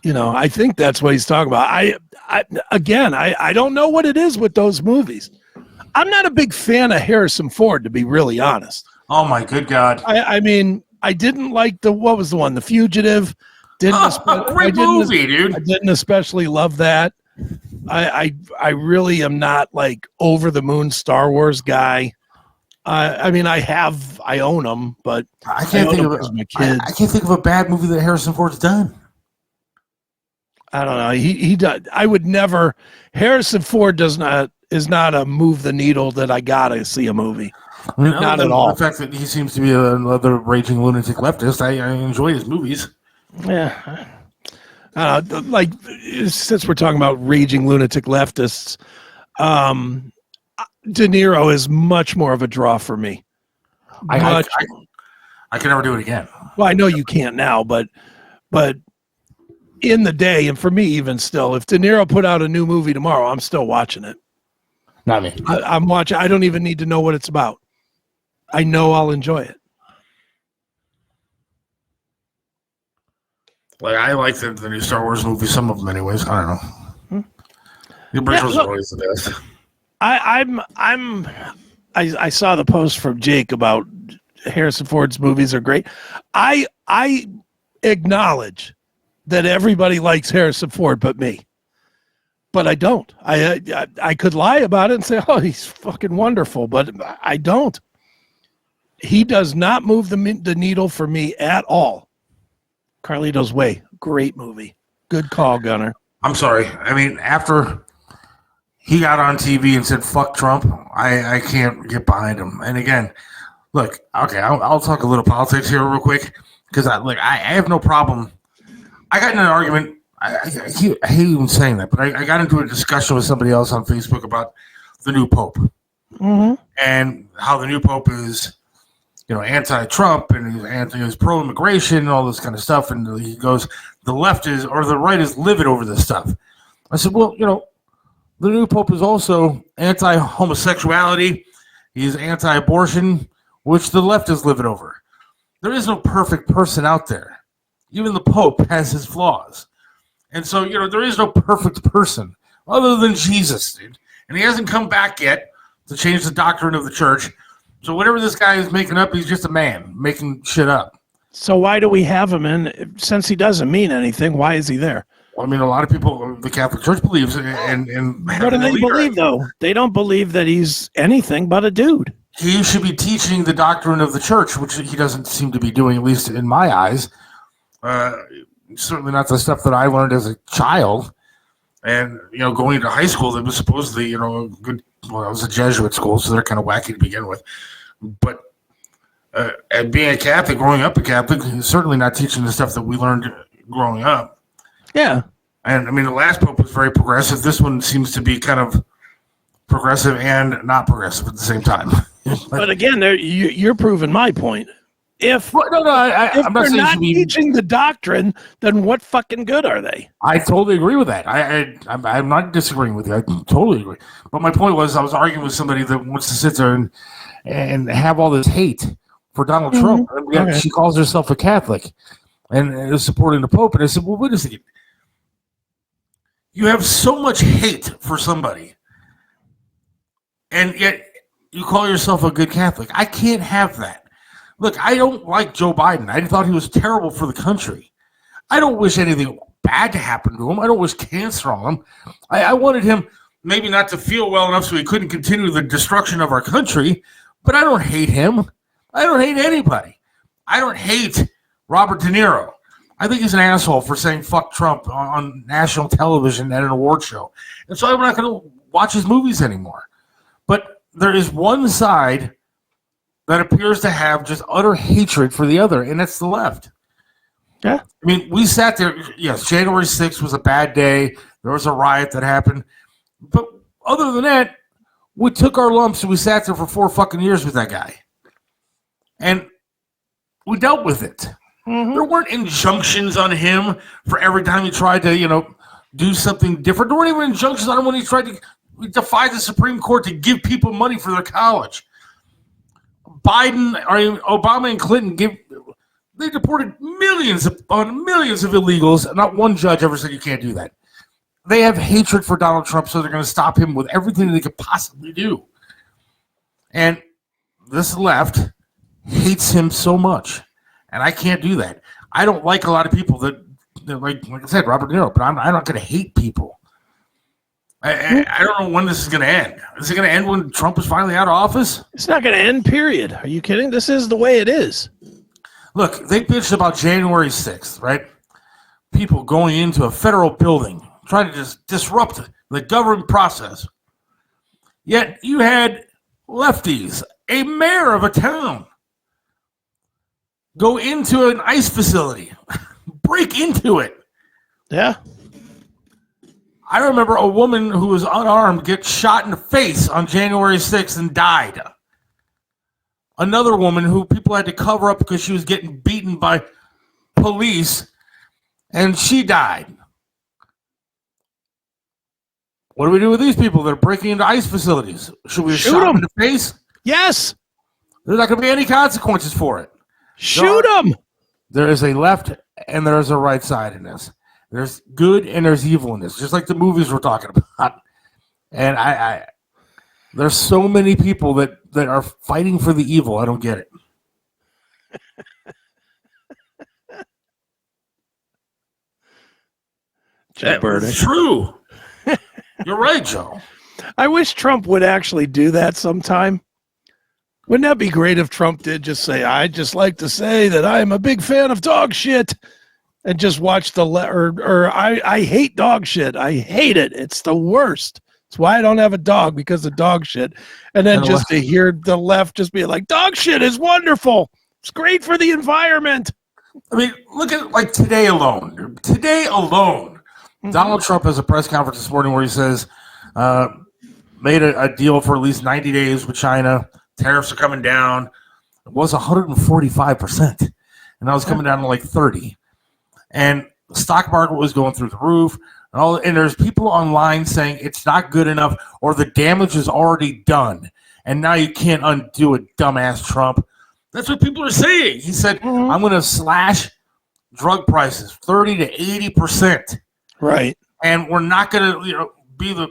I think that's what he's talking about. I don't know what it is with those movies. I'm not a big fan of Harrison Ford, to be really honest. Oh my good God. I mean, I didn't like what was the one? The Fugitive. Great movie, dude. I didn't especially love that. I really am not like over the moon Star Wars guy. I mean, I own them, but I can't own think them of 'cause my kids. I can't think of a bad movie that Harrison Ford's done. I don't know. He does. I would never. Harrison Ford is not a move the needle that I gotta see a movie. I mean, Not other at than all. The fact that he seems to be another raging lunatic leftist, I enjoy his movies. Yeah. Like since we're talking about raging lunatic leftists, De Niro is much more of a draw for me. I can never do it again. Well, I know you can't now, but in the day, and for me even still, if De Niro put out a new movie tomorrow, I'm still watching it. Not me. I'm watching. I don't even need to know what it's about. I know I'll enjoy it. Like I like the new Star Wars movies, some of them, anyways. I don't know. The originals are always the best. I saw the post from Jake about Harrison Ford's movies are great. I acknowledge that everybody likes Harrison Ford but me. But I don't. I could lie about it and say, oh, he's fucking wonderful, but I don't. He does not move the needle for me at all. Carlito's Way, great movie. Good call, Gunner. I'm sorry. I mean, after he got on TV and said "fuck Trump," I can't get behind him. And again, look, okay, I'll talk a little politics here real quick because I have no problem. I got in an argument. I hate even saying that, but I got into a discussion with somebody else on Facebook about the new Pope and how the new Pope is, anti-Trump and he's pro-immigration and all this kind of stuff. And he goes, the left is, or the right is livid over this stuff. I said, well, the new Pope is also anti-homosexuality. He's anti-abortion, which the left is livid over. There is no perfect person out there. Even the Pope has his flaws. And so, there is no perfect person other than Jesus, dude. And he hasn't come back yet to change the doctrine of the church. So whatever this guy is making up, he's just a man making shit up. So why do we have him in? Since he doesn't mean anything, why is he there? Well, I mean, a lot of people, the Catholic Church believes in what do they believe, though? They don't believe that he's anything but a dude. He should be teaching the doctrine of the church, which he doesn't seem to be doing, at least in my eyes. Certainly not the stuff that I learned as a child. And, going to high school, that was supposedly, good. Well, it was a Jesuit school, so they're kind of wacky to begin with. But and being a Catholic, growing up a Catholic, is certainly not teaching the stuff that we learned growing up. Yeah. And, I mean, the last Pope was very progressive. This one seems to be kind of progressive and not progressive at the same time. But again, you're proving my point. If I'm not they're saying not teaching the doctrine, then what fucking good are they? I totally agree with that. I'm not disagreeing with you. I totally agree. But my point was, I was arguing with somebody that wants to sit there and have all this hate for Donald Trump. And yet she calls herself a Catholic and is supporting the Pope. And I said, well, wait a second. You have so much hate for somebody, and yet you call yourself a good Catholic. I can't have that. Look, I don't like Joe Biden. I thought he was terrible for the country. I don't wish anything bad to happen to him. I don't wish cancer on him. I wanted him maybe not to feel well enough so he couldn't continue the destruction of our country, but I don't hate him. I don't hate anybody. I don't hate Robert De Niro. I think he's an asshole for saying fuck Trump on national television at an award show. And so I'm not going to watch his movies anymore. But there is one side that appears to have just utter hatred for the other, and it's the left. Yeah. I mean, we sat there. Yes, January 6th was a bad day. There was a riot that happened. But other than that, we took our lumps and we sat there for 4 fucking years with that guy. And we dealt with it. Mm-hmm. There weren't injunctions on him for every time he tried to, do something different. There weren't even injunctions on him when he tried to defy the Supreme Court to give people money for their college. Obama and Clinton they deported millions of illegals, and not one judge ever said you can't do that. They have hatred for Donald Trump, so they're going to stop him with everything they could possibly do. And this left hates him so much, and I can't do that. I don't like a lot of people that like I said, Robert De Niro, but I'm not going to hate people. I don't know when this is going to end. Is it going to end when Trump is finally out of office? It's not going to end, period. Are you kidding? This is the way it is. Look, they bitched about January 6th, right? People going into a federal building, trying to just disrupt the government process. Yet you had lefties, a mayor of a town, go into an ICE facility, break into it. Yeah. I remember a woman who was unarmed get shot in the face on January 6th and died. Another woman who people had to cover up because she was getting beaten by police, and she died. What do we do with these people that are breaking into ICE facilities? Should we shoot them in the face? Yes. There's not going to be any consequences for it. Shoot them. There is a left and there is a right side in this. There's good and there's evil in this, just like the movies we're talking about. And I there's so many people that are fighting for the evil. I don't get it. Joe Burdick. It's true. You're right, Joe. I wish Trump would actually do that sometime. Wouldn't that be great if Trump did just say, I'd just like to say that I am a big fan of dog shit, and just watch I hate dog shit. I hate it. It's the worst. It's why I don't have a dog, because of dog shit. And then just to hear the left just be like, dog shit is wonderful. It's great for the environment. I mean, look at like today alone. Donald Trump has a press conference this morning where he says, made a deal for at least 90 days with China. Tariffs are coming down. It was 145%. And now it's coming down to like 30. And the stock market was going through the roof. And there's people online saying it's not good enough or the damage is already done. And now you can't undo it, dumbass Trump. That's what people are saying. He said, I'm going to slash drug prices 30 to 80%. Right. And we're not going to be the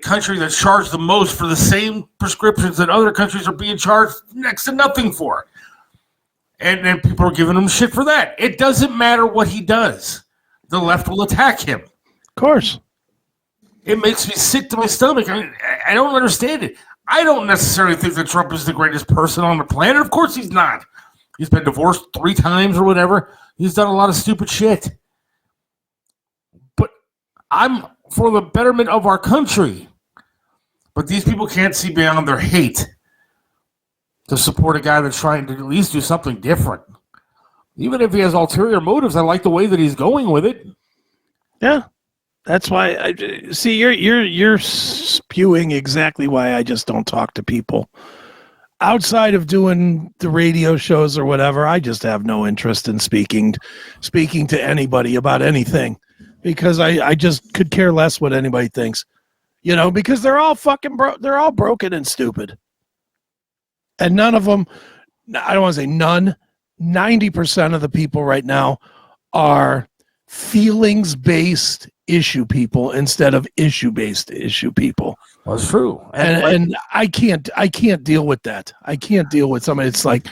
country that's charged the most for the same prescriptions that other countries are being charged next to nothing for. And then people are giving him shit for that. It doesn't matter what he does. The left will attack him. Of course. It makes me sick to my stomach. I don't understand it. I don't necessarily think that Trump is the greatest person on the planet. Of course he's not. He's been divorced 3 times or whatever. He's done a lot of stupid shit. But I'm for the betterment of our country. But these people can't see beyond their hate to support a guy that's trying to at least do something different. Even if he has ulterior motives, I like the way that he's going with it. Yeah. That's why I see you're spewing exactly why I just don't talk to people. Outside of doing the radio shows or whatever, I just have no interest in speaking to anybody about anything, because I just could care less what anybody thinks. Because they're all fucking they're all broken and stupid. And none of them, I don't want to say none, 90% of the people right now are feelings-based issue people instead of issue-based issue people. Well, that's true. And I can't deal with that. I can't deal with somebody. It's like,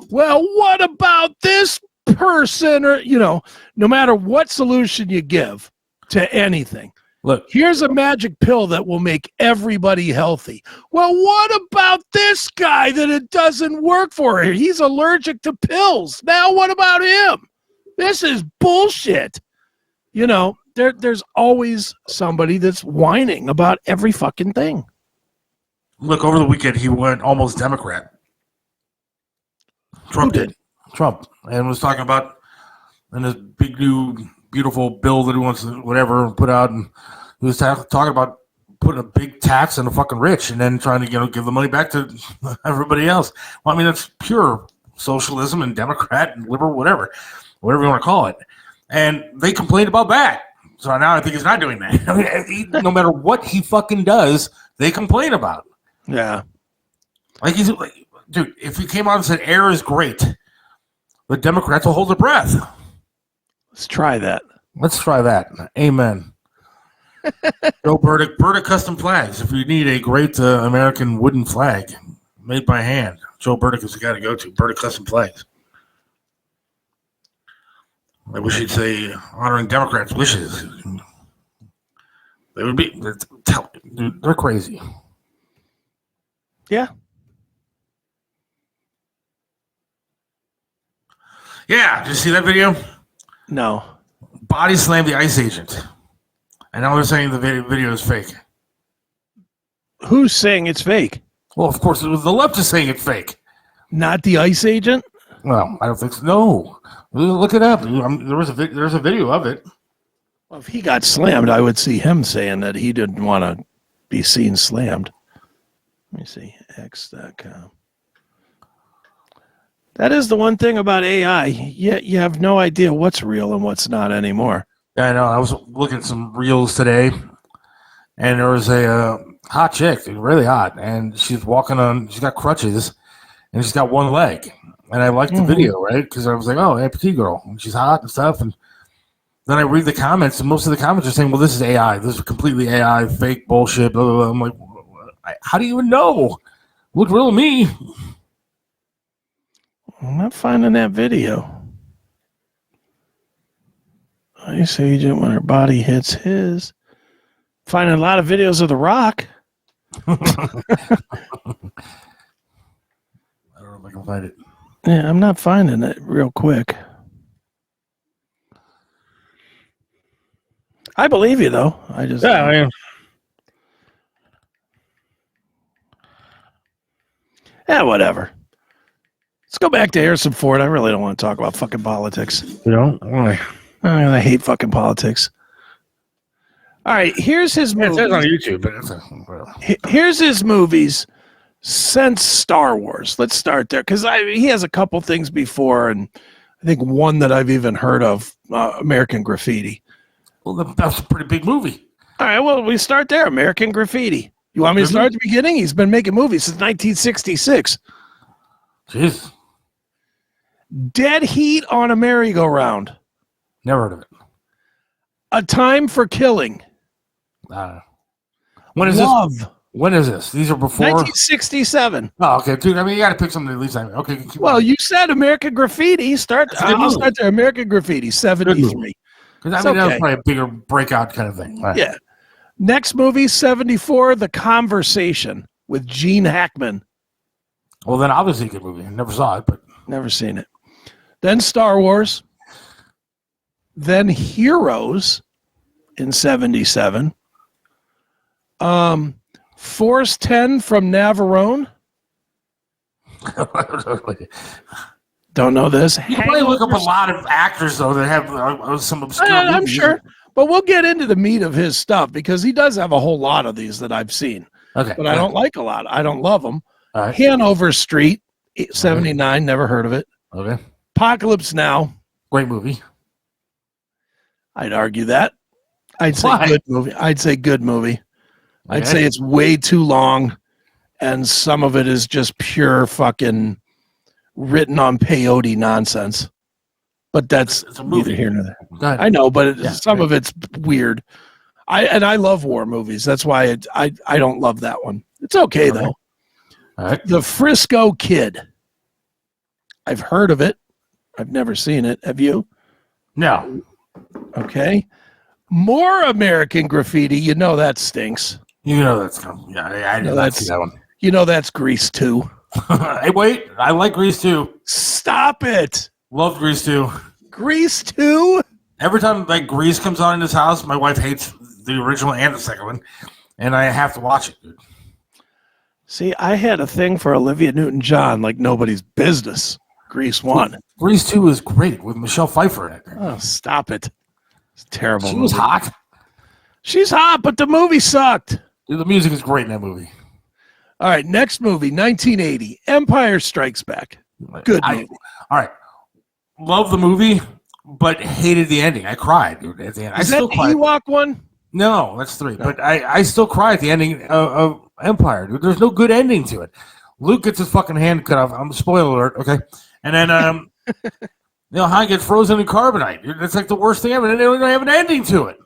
well, what about this person? Or, no matter what solution you give to anything, look, here's a magic pill that will make everybody healthy. Well, what about this guy that it doesn't work for? He's allergic to pills. Now what about him? This is bullshit. There's always somebody that's whining about every fucking thing. Look, over the weekend, he went almost Democrat. Trump did. Trump. And was talking about in this big new beautiful bill that he wants to whatever put out. And he was talking about putting a big tax on the fucking rich and then trying to give the money back to everybody else. Well, I mean, that's pure socialism and Democrat and liberal, whatever you want to call it. And they complained about that. So now I think he's not doing that. I mean, no matter what he fucking does, they complain about. Yeah. Like dude, if he came out and said air is great, the Democrats will hold their breath. Let's try that. Amen. Joe Burdick Custom Flags. If you need a great American wooden flag made by hand, Joe Burdick is the guy to go to. Burdick Custom Flags. I wish he'd say honoring Democrats' wishes. They would be. They're crazy. Yeah. Yeah. Did you see that video? No. Body slammed the ICE agent. And now they're saying the video is fake. Who's saying it's fake? Well, of course, it was the left is saying it's fake. Not the ICE agent? Well, I don't think so. No. Look it up. There's a video of it. Well, if he got slammed, I would see him saying that he didn't want to be seen slammed. Let me see. X.com. That is the one thing about AI. You have no idea what's real and what's not anymore. Yeah, I know. I was looking at some reels today, and there was a hot chick, really hot, and she's walking on. She's got crutches, and she's got one leg. And I liked the video, right? Because I was like, "Oh, amputee girl, and she's hot and stuff." And then I read the comments, and most of the comments are saying, "Well, this is AI. This is completely AI, fake bullshit." Blah, blah, blah. I'm like, how do you even know? Look real to me. I'm not finding that video. ICE agent when her body hits his. Finding a lot of videos of The Rock. I don't know if I can find it. Yeah, I'm not finding it real quick. I believe you, though. Yeah, whatever. Let's go back to Harrison Ford. I really don't want to talk about fucking politics. You know why? I hate fucking politics. All right, here's his It says on movies. YouTube, but Here's his movies since Star Wars. Let's start there because he has a couple things before, and I think one that I've even heard of, American Graffiti. well, that's a pretty big movie. All right, well, we start there. American Graffiti. You want me to start at the beginning? He's been making movies since 1966. Jeez, Dead Heat on a Merry-Go-Round. never heard of it. A Time for Killing. When is Love. this? When is this? These are before. 1967. Oh, okay, dude. I mean, you got to pick something at least. Okay. Keep Well, going. you said American Graffiti. That's a good I'll movie. start there. American Graffiti, 73. Because it's that was okay. probably a bigger breakout kind of thing. Right. Yeah. Next movie, 74, The Conversation with Gene Hackman. Well, then obviously a good movie. I never saw it, but Never seen it. Then Star Wars. Then Heroes in 77. Force 10 from Navarone. Don't know this. You can probably look up a lot of actors though that have some obscure. I'm movies. sure. But we'll get into the meat of his stuff because he does have a whole lot of these that I've seen. Okay, But I don't like a lot. I don't love them. All right. Hanover Street, 79. Never heard of it. Okay, Apocalypse Now. great movie. I'd argue that. I'd say Why? good movie. I'd say good movie. I'd Okay. say it's way too long, and some of it is just pure fucking written on peyote nonsense. But that's It's a movie. neither here nor there. Go ahead. I know, but Yeah, some right. of it's weird. I love war movies. That's why I don't love that one. It's okay though. All right. The Frisco Kid. I've heard of it. I've never seen it. Have you? No. Okay. More American Graffiti. You know that stinks. You know that's coming. Yeah, I did not see that one. You know that's Grease 2. Hey, wait. I like Grease too. Stop it. Love Grease too. Grease 2? Every time like Grease comes on in this house, my wife hates the original and the second one, and I have to watch it, dude. See, I had a thing for Olivia Newton-John like nobody's business. Grease 1. Grease 2 is great with Michelle Pfeiffer in it. Oh, stop it. It's terrible. She was movie. hot. She's hot, but the movie sucked. Dude, the music is great in that movie. All right, next movie, 1980, Empire Strikes Back. Good movie. All right. Love the movie, but hated the ending. I cried, dude, at the end. Is I that still the cry. Ewok one? No, that's 3. But I still cry at the ending of Empire, dude. There's no good ending to it. Luke gets his fucking hand cut off. I'm spoiler alert, okay? And then Han gets frozen in carbonite. Dude, that's like the worst thing ever. And they don't have an ending to it.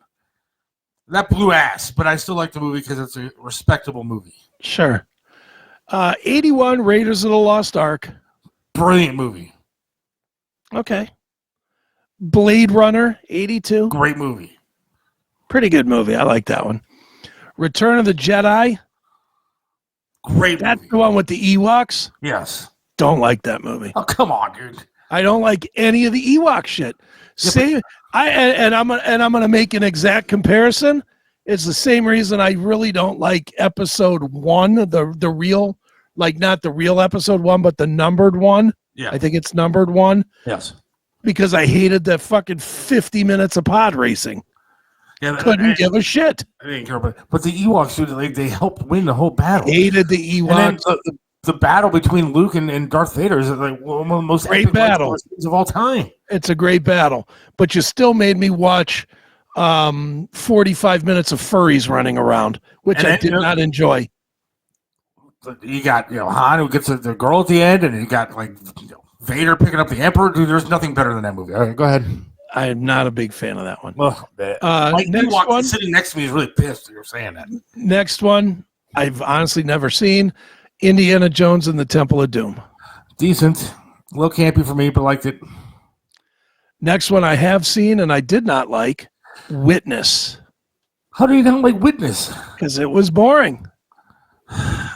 That blew ass, but I still like the movie because it's a respectable movie. Sure. 81, Raiders of the Lost Ark. Brilliant movie. Okay. Blade Runner, 82. Great movie. Pretty good movie. I like that one. Return of the Jedi. Great That's movie. the one with the Ewoks. Yes. Don't like that movie. Oh, come on, dude. I don't like any of the Ewok shit. I'm gonna make an exact comparison. It's the same reason I really don't like episode 1, the real, like not the real episode 1, but the numbered one. Yeah. I think it's numbered 1 Yes. because I hated the fucking 50 minutes of pod racing. Yeah. Couldn't give a shit. I didn't care about it. But the Ewoks, dude, they helped win the whole battle. Hated the And then Ewoks. the battle between Luke and Darth Vader is like one of the most Great epic battle. lightsaber scenes of all time. It's a great battle, but you still made me watch 45 minutes of furries running around, which And I then, did not enjoy. You got Han who gets the girl at the end, and you got like Vader picking up the Emperor. Dude, there's nothing better than that movie. All right, go ahead. I am not a big fan of that one. Well, Mike next Ewok one. sitting next to me is really pissed that you're saying that. Next one, I've honestly never seen. Indiana Jones and the Temple of Doom. Decent, a little campy for me, but liked it. Next one I have seen and I did not like, Witness, How do you not like Witness? because it was boring.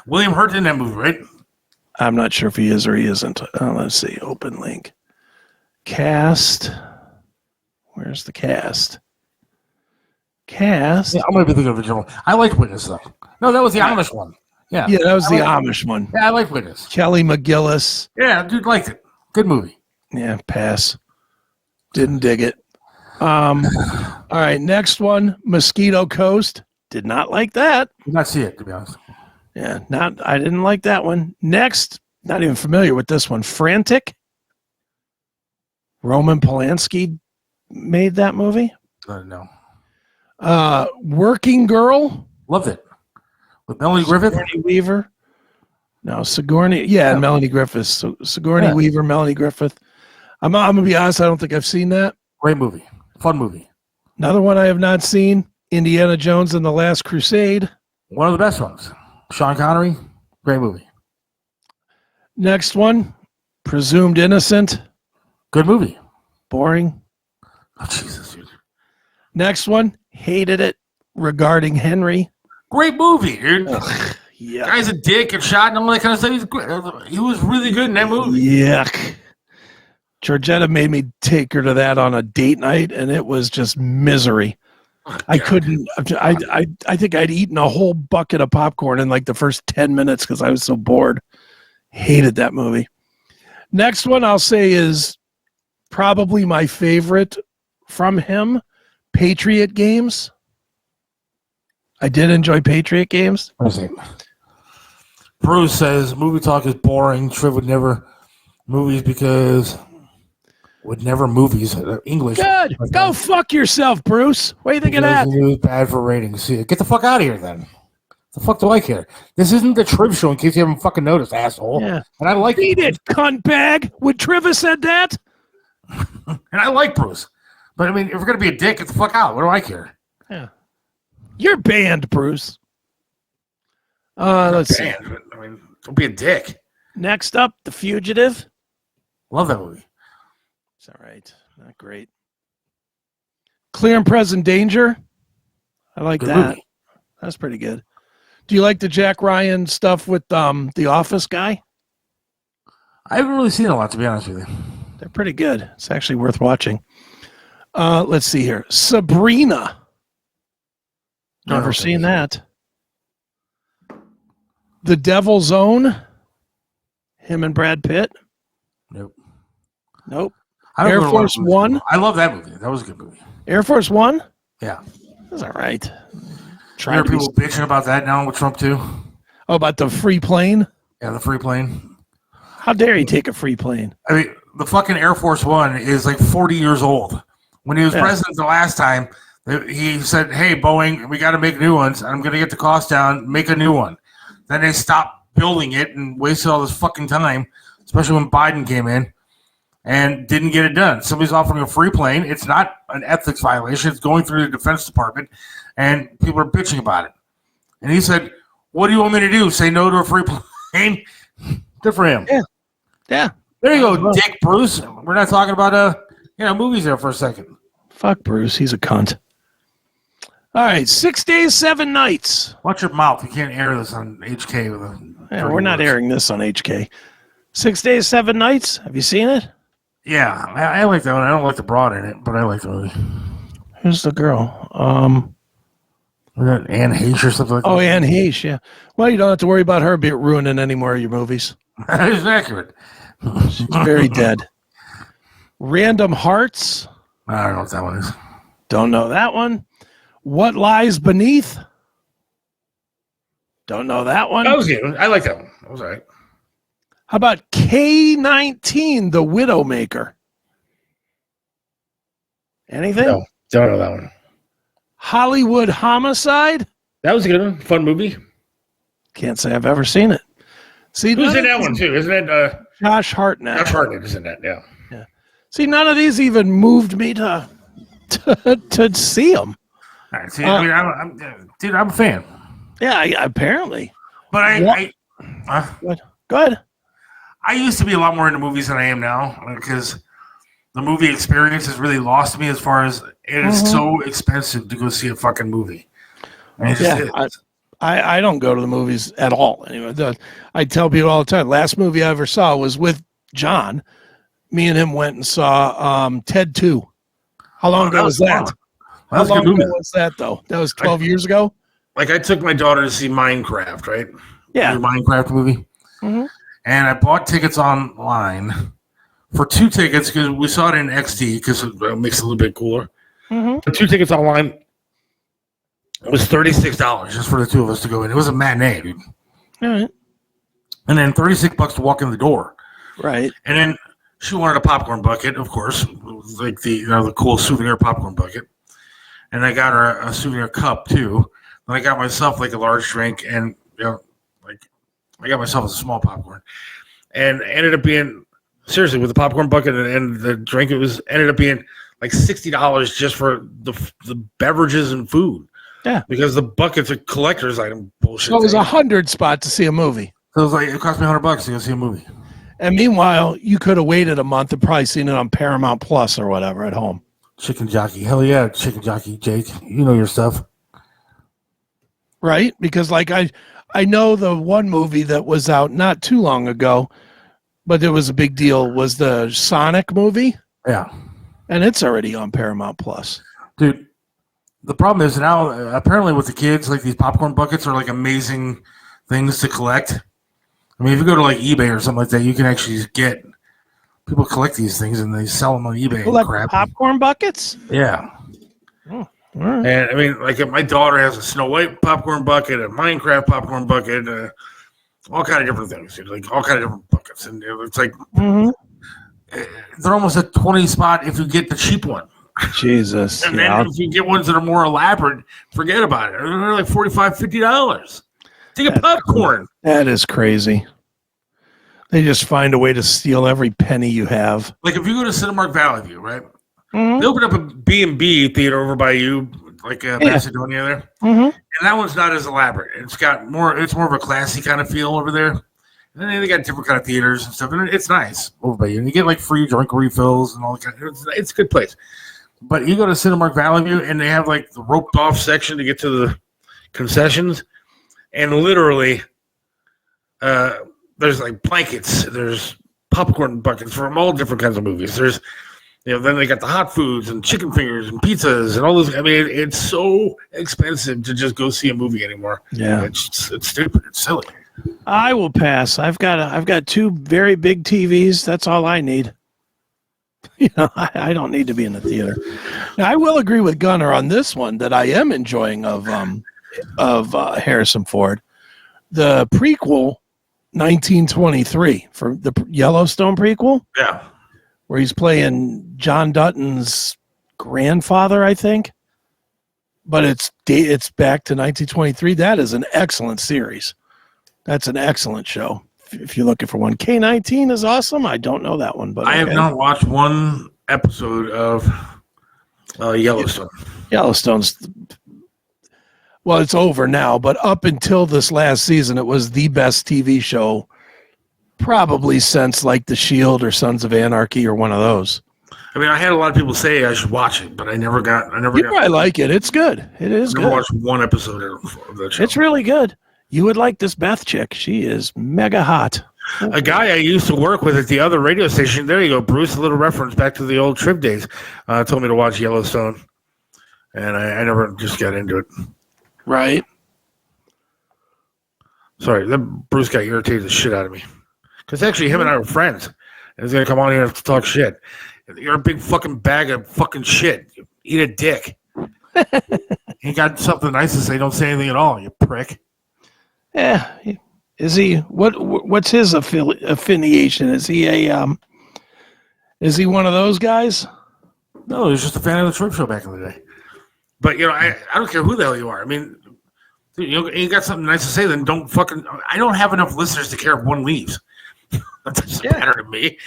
William Hurt in that movie, right? I'm not sure if he is or he isn't. Let's see, open link. Cast. Where's the cast? Cast. Yeah, I might be thinking of a general. I liked Witness though. No, that was the Amish one. Yeah, Yeah, that was I the like- Amish one. Yeah, I like Witness. Kelly McGillis. Yeah, dude, liked it. Good movie. Yeah, pass. Didn't dig it. All right, next one, Mosquito Coast. Did not like that. Did not see it, to be honest. Yeah, I didn't like that one. Next, not even familiar with this one. Frantic. Roman Polanski made that movie. No. Working Girl. Loved it. With Melanie Griffith. Sigourney Weaver. No, Sigourney. Yeah, and Melanie Griffith. So Sigourney Yeah. Weaver, Melanie Griffith. I'm gonna be honest. I don't think I've seen that. Great movie. Fun movie. Another one I have not seen. Indiana Jones and the Last Crusade. One of the best ones. Sean Connery. Great movie. Next one, Presumed Innocent. Good movie. Boring. Oh, Jesus, dude. Next one, hated it. Regarding Henry. Great movie, dude. Yeah. Guy's a dick and shot and all that kind of stuff. He was really good in that movie. Yuck. Georgetta made me take her to that on a date night, and it was just misery. I couldn't. I think I'd eaten a whole bucket of popcorn in like the first 10 minutes because I was so bored. Hated that movie. Next one I'll say is probably my favorite from him, Patriot Games. I did enjoy Patriot Games. Bruce says movie talk is boring. Triv would never movies because would never movies. English. Good. Go fuck yourself, Bruce. What do you think of that? It was bad for ratings. See, get the fuck out of here then. The fuck do I care? This isn't the Triv show in case you haven't fucking noticed, asshole. Yeah. And I like Eat it, cunt bag. Would Triva said that? And I like Bruce. But I mean, if we're gonna be a dick, get the fuck out. What do I care? Yeah. You're banned, Bruce. Let's see. Damn, I mean, don't be a dick. Next up, The Fugitive. Love that movie. It's all right. Not great. Clear and Present Danger. I like Good that. movie. That's pretty good. Do you like the Jack Ryan stuff with the Office guy? I haven't really seen a lot, to be honest with you. They're pretty good. It's actually worth watching. Let's see here. Sabrina. No, Never no, seen thanks. that. The Devil's Own. Him and Brad Pitt. Nope. Nope. I don't Air go to a lot of Force movies. One? I love that movie. That was a good movie. Air Force One. Yeah. That's all right. You Try hear to be- people bitching about that now with Trump too? Oh, about the free plane? Yeah, the free plane. How dare you take a free plane? I mean, the fucking Air Force One is like 40 years old. When he was Yeah. president the last time, he said, "Hey, Boeing, we got to make new ones. I'm going to get the cost down, make a new one." Then they stopped building it and wasted all this fucking time, especially when Biden came in and didn't get it done. Somebody's offering a free plane. It's not an ethics violation. It's going through the Defense Department, and people are bitching about it. And he said, "What do you want me to do? Say no to a free plane?" Good for him. Yeah. There you go, Dick Bruce. We're not talking about movies there for a second. Fuck Bruce. He's a cunt. All right, 6 days, 7 nights. Watch your mouth. You can't air this on HK with a. Yeah, we're not airing this on HK. 6 days, 7 nights. Have you seen it? Yeah, I like that one. I don't like the broad in it, but I like the movie. Who's the girl? Was that Anne Heche or something like that? Oh, Anne Heche, yeah. Well, you don't have to worry about her ruining any more of your movies. That is accurate. She's very dead. Random Hearts. I don't know what that one is. Don't know that one. What Lies Beneath. Don't know that one. That was good. I like that one. That was all right. How about K-19, The Widowmaker? Anything? No, don't know that one. Hollywood Homicide? That was a good one. Fun movie. Can't say I've ever seen it. See, Who's in that one, too? Isn't it? Josh Hartnett. Josh Hartnett is in that, yeah. See, none of these even moved me to see them. All right. See, dude, I'm a fan. Yeah, apparently. But What? Go ahead. I used to be a lot more into movies than I am now because the movie experience has really lost me as far as it is so expensive to go see a fucking movie. I mean, I don't go to the movies at all. Anyway, I tell people all the time. Last movie I ever saw was with John. Me and him went and saw Ted 2. How long ago was that? How long ago was that, though? That was 12 years ago? Like, I took my daughter to see Minecraft, right? Yeah. The Minecraft movie. Mm-hmm. And I bought tickets online for 2 tickets because we saw it in XD because it makes it a little bit cooler. Mm-hmm. The 2 tickets online was $36 just for the 2 of us to go in. It was a matinee, dude. All right. And then $36 to walk in the door. Right. And then she wanted a popcorn bucket, of course, like the cool souvenir popcorn bucket. And I got her a souvenir cup too. And I got myself like a large drink, and like I got myself a small popcorn. And ended up being seriously with the popcorn bucket and the drink, ended up being like $60 just for the beverages and food. Yeah, because the bucket's a collector's item bullshit. So it was $100 spot to see a movie. So it was like it cost me $100 to go see a movie. And meanwhile, you could have waited a month and probably seen it on Paramount Plus or whatever at home. Chicken Jockey. Hell yeah, Chicken Jockey, Jake. You know your stuff. Right? Because like I know the one movie that was out not too long ago, but it was a big deal, was the Sonic movie. Yeah. And it's already on Paramount Plus. Dude, the problem is now, apparently with the kids, like these popcorn buckets are like amazing things to collect. I mean, if you go to like eBay or something like that, you can actually get people collect these things and they sell them on eBay. Collect crap. popcorn buckets? Yeah. Oh, all right. And I mean, like my daughter has a Snow White popcorn bucket, a Minecraft popcorn bucket, all kind of different things, like all kind of different buckets. And it's like they're almost a 20 spot if you get the cheap one. Jesus. And then if you get ones that are more elaborate, forget about it. They're like $45, $50 to get popcorn. That is crazy. They just find a way to steal every penny you have. Like if you go to Cinemark Valley View, right? They open up a B&B theater over by you, like Macedonia there. And that one's not as elaborate. It's more of a classy kind of feel over there. And then they got different kind of theaters and stuff. And it's nice over by you. And you get like free drink refills and all that kind of it's a good place. But you go to Cinemark Valley View and they have like the roped off section to get to the concessions. And literally, there's like blankets, there's popcorn buckets from all different kinds of movies. There's, then they got the hot foods and chicken fingers and pizzas and all this. I mean, it's so expensive to just go see a movie anymore. Yeah, it's stupid. It's silly. I will pass. I've got 2 very big TVs. That's all I need. I don't need to be in the theater. Now, I will agree with Gunnar on this one that I am enjoying of Harrison Ford. The prequel, 1923, for the Yellowstone prequel. Yeah. Where he's playing John Dutton's grandfather, I think. But it's back to 1923. That is an excellent series. That's an excellent show. If you're looking for one. K-19 is awesome. I don't know that one, but I have not watched one episode of Yellowstone. Yellowstone's, well, it's over now, but up until this last season, it was the best TV show probably since like The Shield or Sons of Anarchy or one of those. I mean, I had a lot of people say I should watch it, but I never You got. probably like it. It's good. It is I never good. watched one episode of that show. It's really good. You would like this Beth chick. She is mega hot. A guy I used to work with at the other radio station. There you go, Bruce. A little reference back to the old trip days. Told me to watch Yellowstone, and I never just got into it. Right. Sorry, that Bruce guy irritated the shit out of me. Because actually, him and I were friends. And he's gonna come on here to talk shit. You're a big fucking bag of fucking shit. Eat a dick. He got something nice to say. Don't say anything at all, you prick. Yeah. Is he what's his affiliation? Is he is he one of those guys? No, he was just a fan of the Trip Show back in the day. But I don't care who the hell you are. I mean, dude, you got something nice to say, then don't fucking. I don't have enough listeners to care if one leaves. That doesn't matter to me.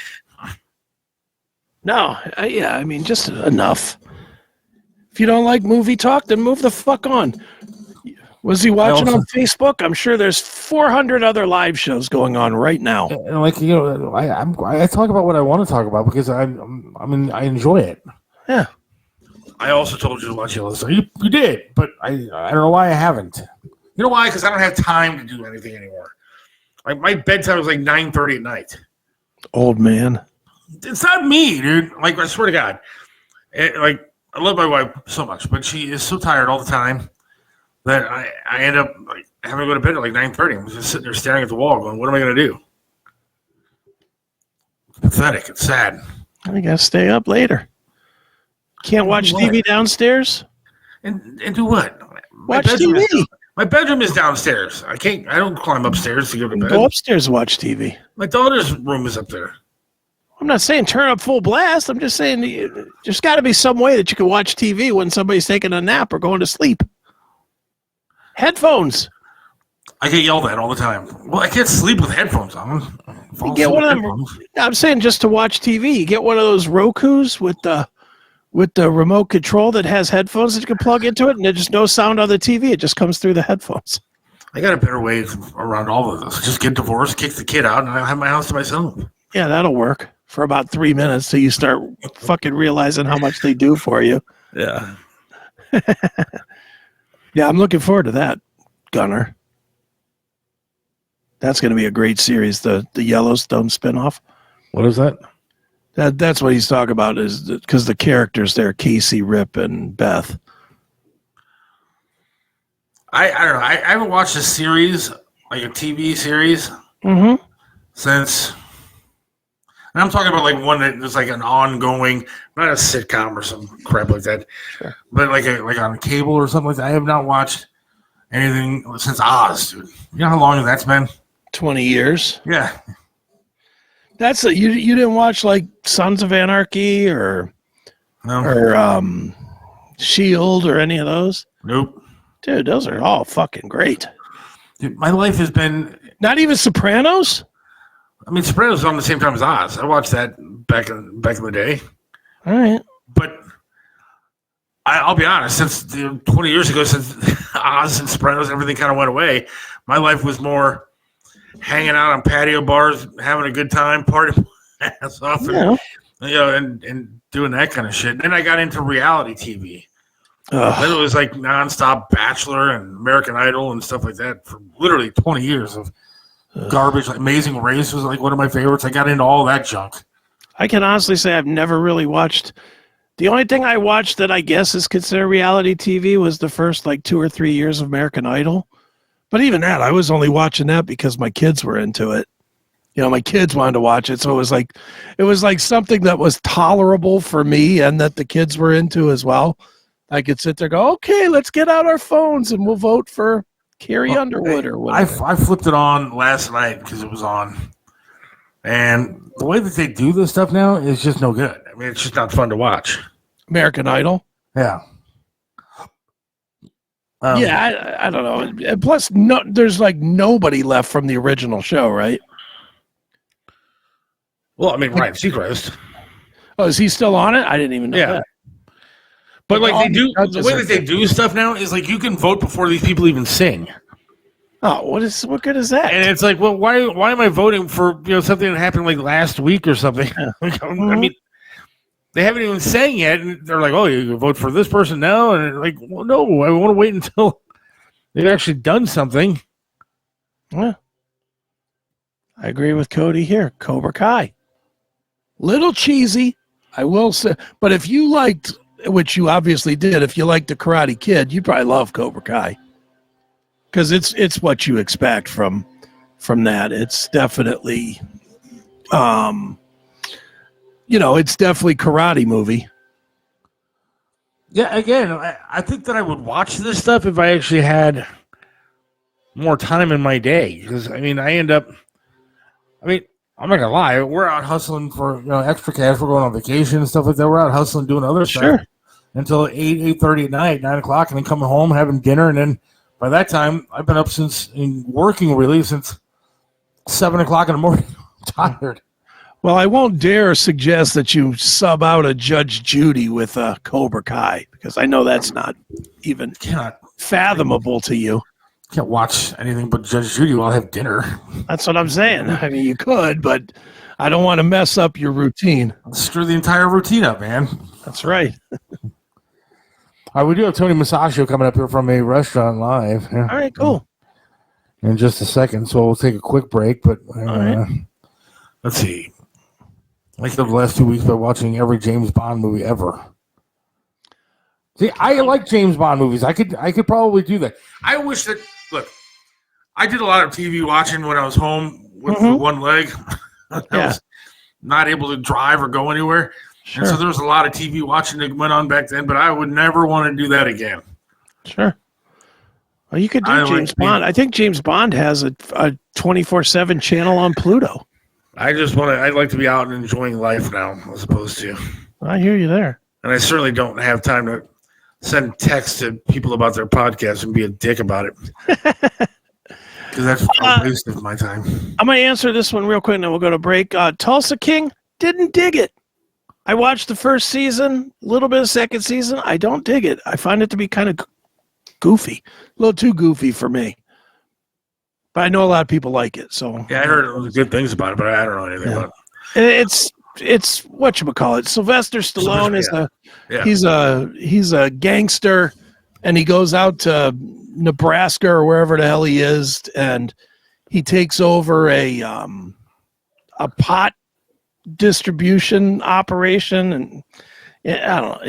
No, I mean, just enough. If you don't like movie talk, then move the fuck on. Was he watching on Facebook? I'm sure there's 400 other live shows going on right now. And I talk about what I want to talk about because I enjoy it. Yeah. I also told you to watch Yellowstone. You did, but I don't know why I haven't. You know why? Because I don't have time to do anything anymore. Like my bedtime was like 9:30 at night. Old man. It's not me, dude. Like I swear to God, I love my wife so much, but she is so tired all the time that I end up like having to go to bed at like 9:30. I'm just sitting there staring at the wall, going, "What am I going to do?" It's pathetic. It's sad. I gotta stay up later. Can't watch TV downstairs. And do what? Watch TV. My bedroom is downstairs. I don't climb upstairs to go to bed. Go upstairs and watch TV. My daughter's room is up there. I'm not saying turn up full blast. I'm just saying there's got to be some way that you can watch TV when somebody's taking a nap or going to sleep. Headphones. I get yelled at all the time. Well, I can't sleep with headphones on. You get one of them. I'm saying just to watch TV. You get one of those Rokus with the remote control that has headphones that you can plug into it, and there's just no sound on the TV. It just comes through the headphones. I got a better way around all of this. Just get divorced, kick the kid out, and I'll have my house to myself. Yeah, that'll work for about 3 minutes till you start fucking realizing how much they do for you. Yeah. Yeah, I'm looking forward to that, Gunner. That's going to be a great series, the Yellowstone spinoff. What is that? That's what he's talking about, is because the characters there, Casey, Rip, and Beth. I don't know. I haven't watched a series, like a TV series, since. And I'm talking about like one that is like an ongoing, not a sitcom or some crap like that, but like on cable or something like that. I have not watched anything since Oz, dude. You know how long that's been? 20 years. Yeah. That's you didn't watch like Sons of Anarchy or Shield or any of those? Nope. Dude, those are all fucking great. Dude, my life has been not even Sopranos? I mean, Sopranos was on the same time as Oz. I watched that back in the day. All right. But I'll be honest, since 20 years ago, since Oz and Sopranos, everything kind of went away, my life was more hanging out on patio bars, having a good time, partying my ass off, and doing that kind of shit. And then I got into reality TV. Then it was like nonstop Bachelor and American Idol and stuff like that for literally 20 years of garbage. Like Amazing Race was like one of my favorites. I got into all that junk. I can honestly say I've never really watched. The only thing I watched that I guess is considered reality TV was the first like 2 or 3 years of American Idol. But even that, I was only watching that because my kids were into it. You know, my kids wanted to watch it, so it was like something that was tolerable for me and that the kids were into as well. I could sit there and go, okay, let's get out our phones and we'll vote for Carrie Underwood or whatever. I flipped it on last night because it was on. And the way that they do this stuff now is just no good. I mean, it's just not fun to watch. American Idol? Yeah. I don't know. And plus, there's like nobody left from the original show, right? Well, I mean, Ryan Seacrest. Oh, is he still on it? I didn't even know that. But like the way that they do stuff now is like you can vote before these people even sing. Oh, what good is that? And it's like, well, why am I voting for something that happened like last week or something? I mean, they haven't even sang yet, and they're like, "Oh, you vote for this person now," and they're like, "Well, no, I want to wait until they've actually done something." Yeah. I agree with Cody here. Cobra Kai. Little cheesy, I will say. But if you liked, which you obviously did, if you liked The Karate Kid, you probably love Cobra Kai. Because it's what you expect from that. It's definitely, it's definitely karate movie. Yeah, again, I think that I would watch this stuff if I actually had more time in my day. Because, I'm not going to lie. We're out hustling for extra cash. We're going on vacation and stuff like that. We're out hustling doing other stuff until 8:30 at night, 9 o'clock, and then coming home, having dinner. And then by that time, I've been up since 7 o'clock in the morning. I'm tired. Well, I won't dare suggest that you sub out a Judge Judy with a Cobra Kai, because I know that's not even fathomable to you. Can't watch anything but Judge Judy while I have dinner. That's what I'm saying. I mean, you could, but I don't want to mess up your routine. Screw the entire routine up, man. That's right. We do have Tony Musachio coming up here from a restaurant live. All right, cool. In just a second, so we'll take a quick break. But let's see. I lived the last 2 weeks by watching every James Bond movie ever. See, I like James Bond movies. I could probably do that. I wish that. Look, I did a lot of TV watching when I was home with one leg. I was not able to drive or go anywhere. Sure. And so there was a lot of TV watching that went on back then, but I would never want to do that again. Sure. Well, you could do James Bond. I think James Bond has a 24/7 channel on Pluto. I'd like to be out and enjoying life now, as opposed to. I hear you there. And I certainly don't have time to send texts to people about their podcast and be a dick about it. Because that's a waste of my time. I'm going to answer this one real quick, and then we'll go to break. Tulsa King, didn't dig it. I watched the first season, a little bit of second season. I don't dig it. I find it to be kind of goofy, a little too goofy for me. But I know a lot of people like it. So yeah, I heard good things about it, but I don't know anything about it. It's whatchamacallit. Sylvester Stallone he's a gangster, and he goes out to Nebraska or wherever the hell he is, and he takes over a pot distribution operation, and I don't know.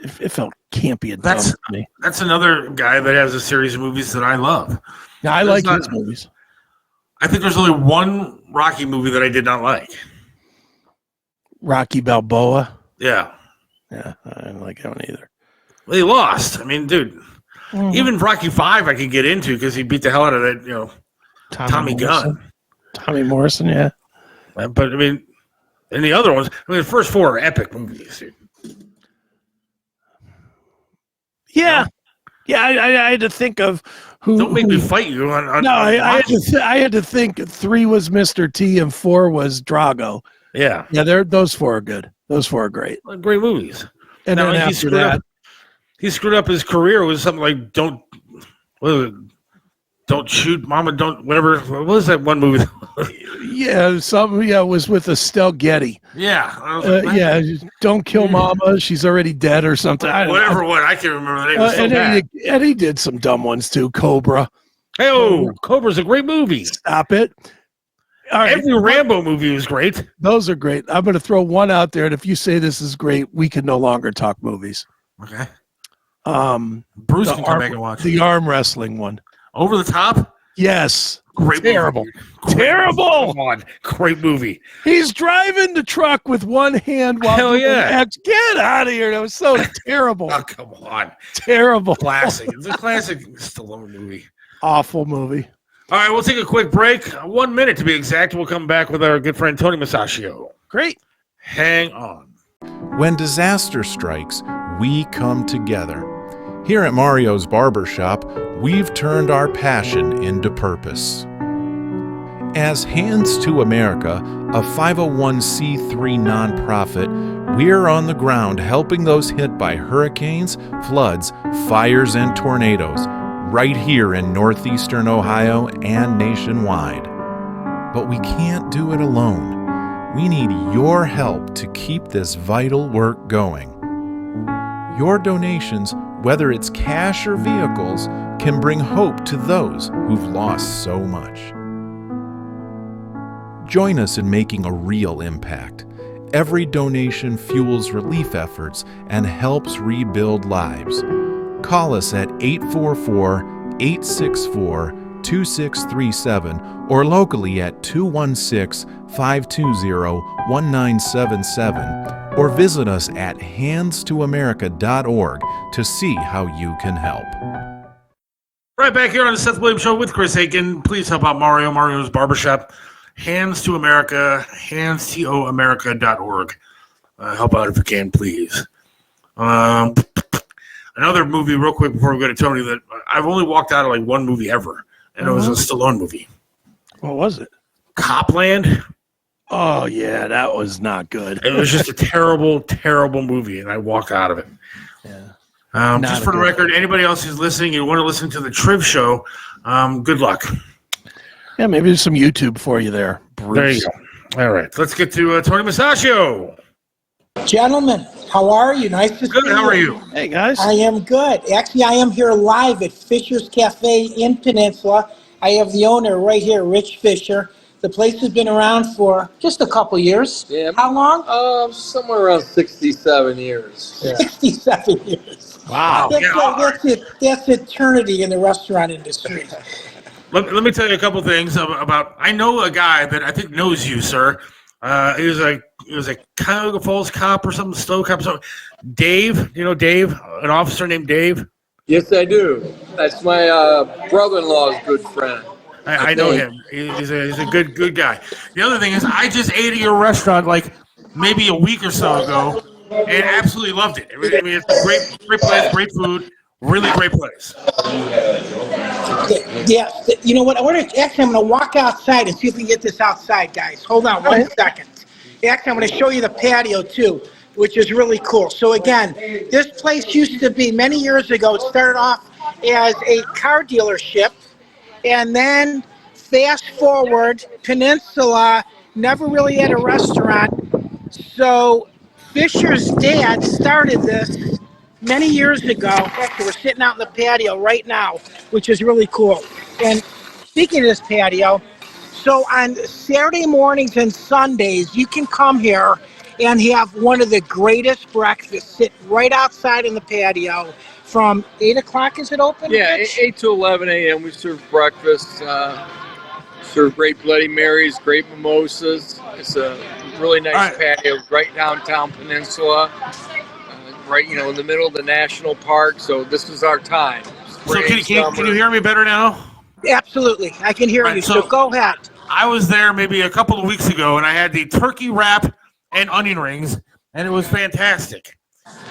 It felt campy and dumb to me. That's another guy that has a series of movies that I love. Yeah, I like his movies. I think there's only one Rocky movie that I did not like. Rocky Balboa. Yeah. Yeah, I didn't like that one either. Well, he lost. I mean, dude, even Rocky V I could get into because he beat the hell out of that, Tommy Gunn. Tommy Morrison, yeah. But, I mean, and the other ones, the first four are epic movies, dude. Yeah. Yeah, I had to think of who. Don't make me fight you on no, I had to think 3 was Mr. T and 4 was Drago. Yeah. Yeah, those 4 are good. Those 4 are great. Great movies. And now, then after that. He screwed up his career with something like Don't Shoot, Mama, Don't, whatever. What was that one movie? It was with Estelle Getty. Yeah. Don't Kill Mama, she's already dead or something. I can't remember the name. And he did some dumb ones too. Cobra. Hey, Cobra's a great movie. Stop it. All right. Every Rambo movie was great. Those are great. I'm going to throw one out there, and if you say this is great, we can no longer talk movies. Okay. Bruce can come back and watch the arm wrestling one. Over the Top? Yes. Great Terrible. Movie. Terrible. Come on. Great movie. He's driving the truck with one hand while get out of here. That was so terrible. Oh, come on. Terrible. Classic. It's a classic Stallone movie. Awful movie. All right, we'll take a quick break. 1 minute to be exact. We'll come back with our good friend Tony Musachio. Great. Hang on. When disaster strikes, we come together. Here at Mario's Barbershop, we've turned our passion into purpose. As Hands to America, a 501c3 nonprofit, we're on the ground helping those hit by hurricanes, floods, fires, and tornadoes, right here in northeastern Ohio and nationwide. But we can't do it alone. We need your help to keep this vital work going. Your donations, whether it's cash or vehicles, can bring hope to those who've lost so much. Join us in making a real impact. Every donation fuels relief efforts and helps rebuild lives. Call us at 844-864-2637 or locally at 216-520-1977 or visit us at handstoamerica.org to see how you can help. Right back here on the Seth Williams Show with Chris Aiken. Please help out Mario, Mario's Barbershop. Hands to America, handstoamerica.org. Help out if you can, please. Another movie, real quick, before we go to Tony, that I've only walked out of like one movie ever, and it was a Stallone movie. What was it? Copland. Oh, yeah, that was not good. It was just a terrible, terrible movie, and I walked out of it. Yeah. Just for the record, anybody else who's listening, you want to listen to the Triv Show, good luck. Yeah, maybe there's some YouTube for you there, Bruce. There you go. All right, let's get to Tony Musachio. Gentlemen, how are you? Nice to see you. Good, how are you? Hey, guys. I am good. Actually, I am here live at Fisher's Cafe in Peninsula. I have the owner right here, Rich Fisher. The place has been around for just a couple years. Yeah. How long? Somewhere around 67 years. Yeah. 67 years. Wow. That's eternity in the restaurant industry. Let me tell you a couple things about. I know a guy that I think knows you, sir. He was a Cuyahoga Falls cop or something, Stowe cop. So, Dave, you know Dave, an officer named Dave. Yes, I do. That's my brother-in-law's good friend. I know him. He's a good guy. The other thing is, I just ate at your restaurant like maybe a week or so ago, and absolutely loved it. I mean, it's a great place, great food, really great place. Yeah, you know what? I'm going to walk outside and see if we can get this outside, guys. Hold on 1 second. Actually, I'm going to show you the patio, too, which is really cool. So, again, this place used to be, many years ago, it started off as a car dealership. And then, fast forward, Peninsula never really had a restaurant. So, Fisher's dad started this many years ago. Actually, we're sitting out in the patio right now, which is really cool. And speaking of this patio, so on Saturday mornings and Sundays, you can come here and have one of the greatest breakfasts. Sit right outside in the patio from 8 o'clock. Is it open? Yeah, Rich? 8 to 11 a.m. we serve breakfast. Serve great Bloody Marys, great mimosas. It's a really nice patio right downtown Peninsula. Right, in the middle of the national park. So this is our time. So can you hear me better now? Absolutely, I can hear you. So go ahead. I was there maybe a couple of weeks ago, and I had the turkey wrap and onion rings, and it was fantastic.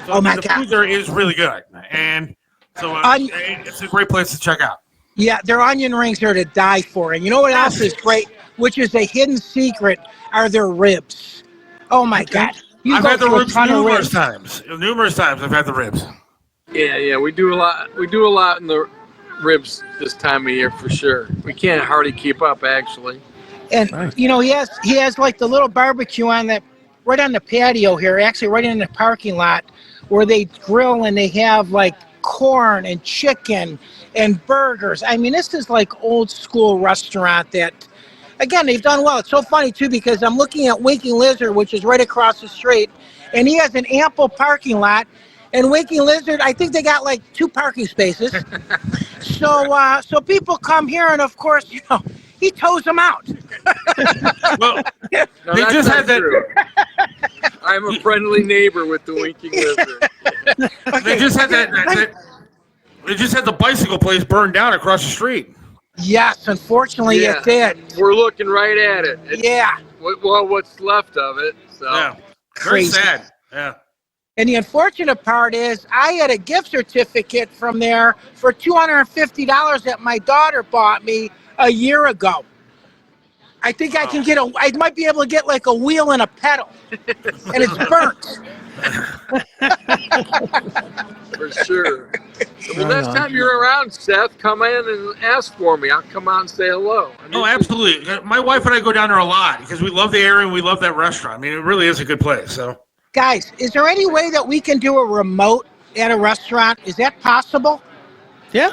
So, my the God. food there is really good, and so it's a great place to check out. Yeah, their onion rings are to die for. And you know what else is great, which is a hidden secret, are their ribs. Oh, my God. I've had the ribs numerous times. Numerous times I've had the ribs. Yeah, we do a lot. We do a lot in the ribs this time of year for sure. We can't hardly keep up, actually. And he has like the little barbecue on that right on the patio here, actually right in the parking lot, where they grill and they have like corn and chicken and burgers. I mean, this is like old school restaurant that, again, they've done well. It's so funny too because I'm looking at Winking Lizard, which is right across the street, and he has an ample parking lot. And Winking Lizard, I think they got like 2 parking spaces. So people come here, and of course, he tows them out. Well, they just had that. I'm a friendly neighbor with the Winking Lizard. They just had that. They just had the bicycle place burned down across the street. Yes, unfortunately, it did. We're looking right at it. Yeah. Well, what's left of it. So. Yeah. Very Crazy. sad. Yeah. And the unfortunate part is I had a gift certificate from there for $250 that my daughter bought me a year ago. I think I might be able to get like a wheel and a pedal. And it's burnt. For sure. Well, Right next on. time you're around, Seth, come in and ask for me. I'll come out and say hello. Oh, absolutely. My wife and I go down there a lot because we love the area and we love that restaurant. I mean, it really is a good place. So, Guys, is there any way that we can do a remote at a restaurant? Is that possible? Yeah.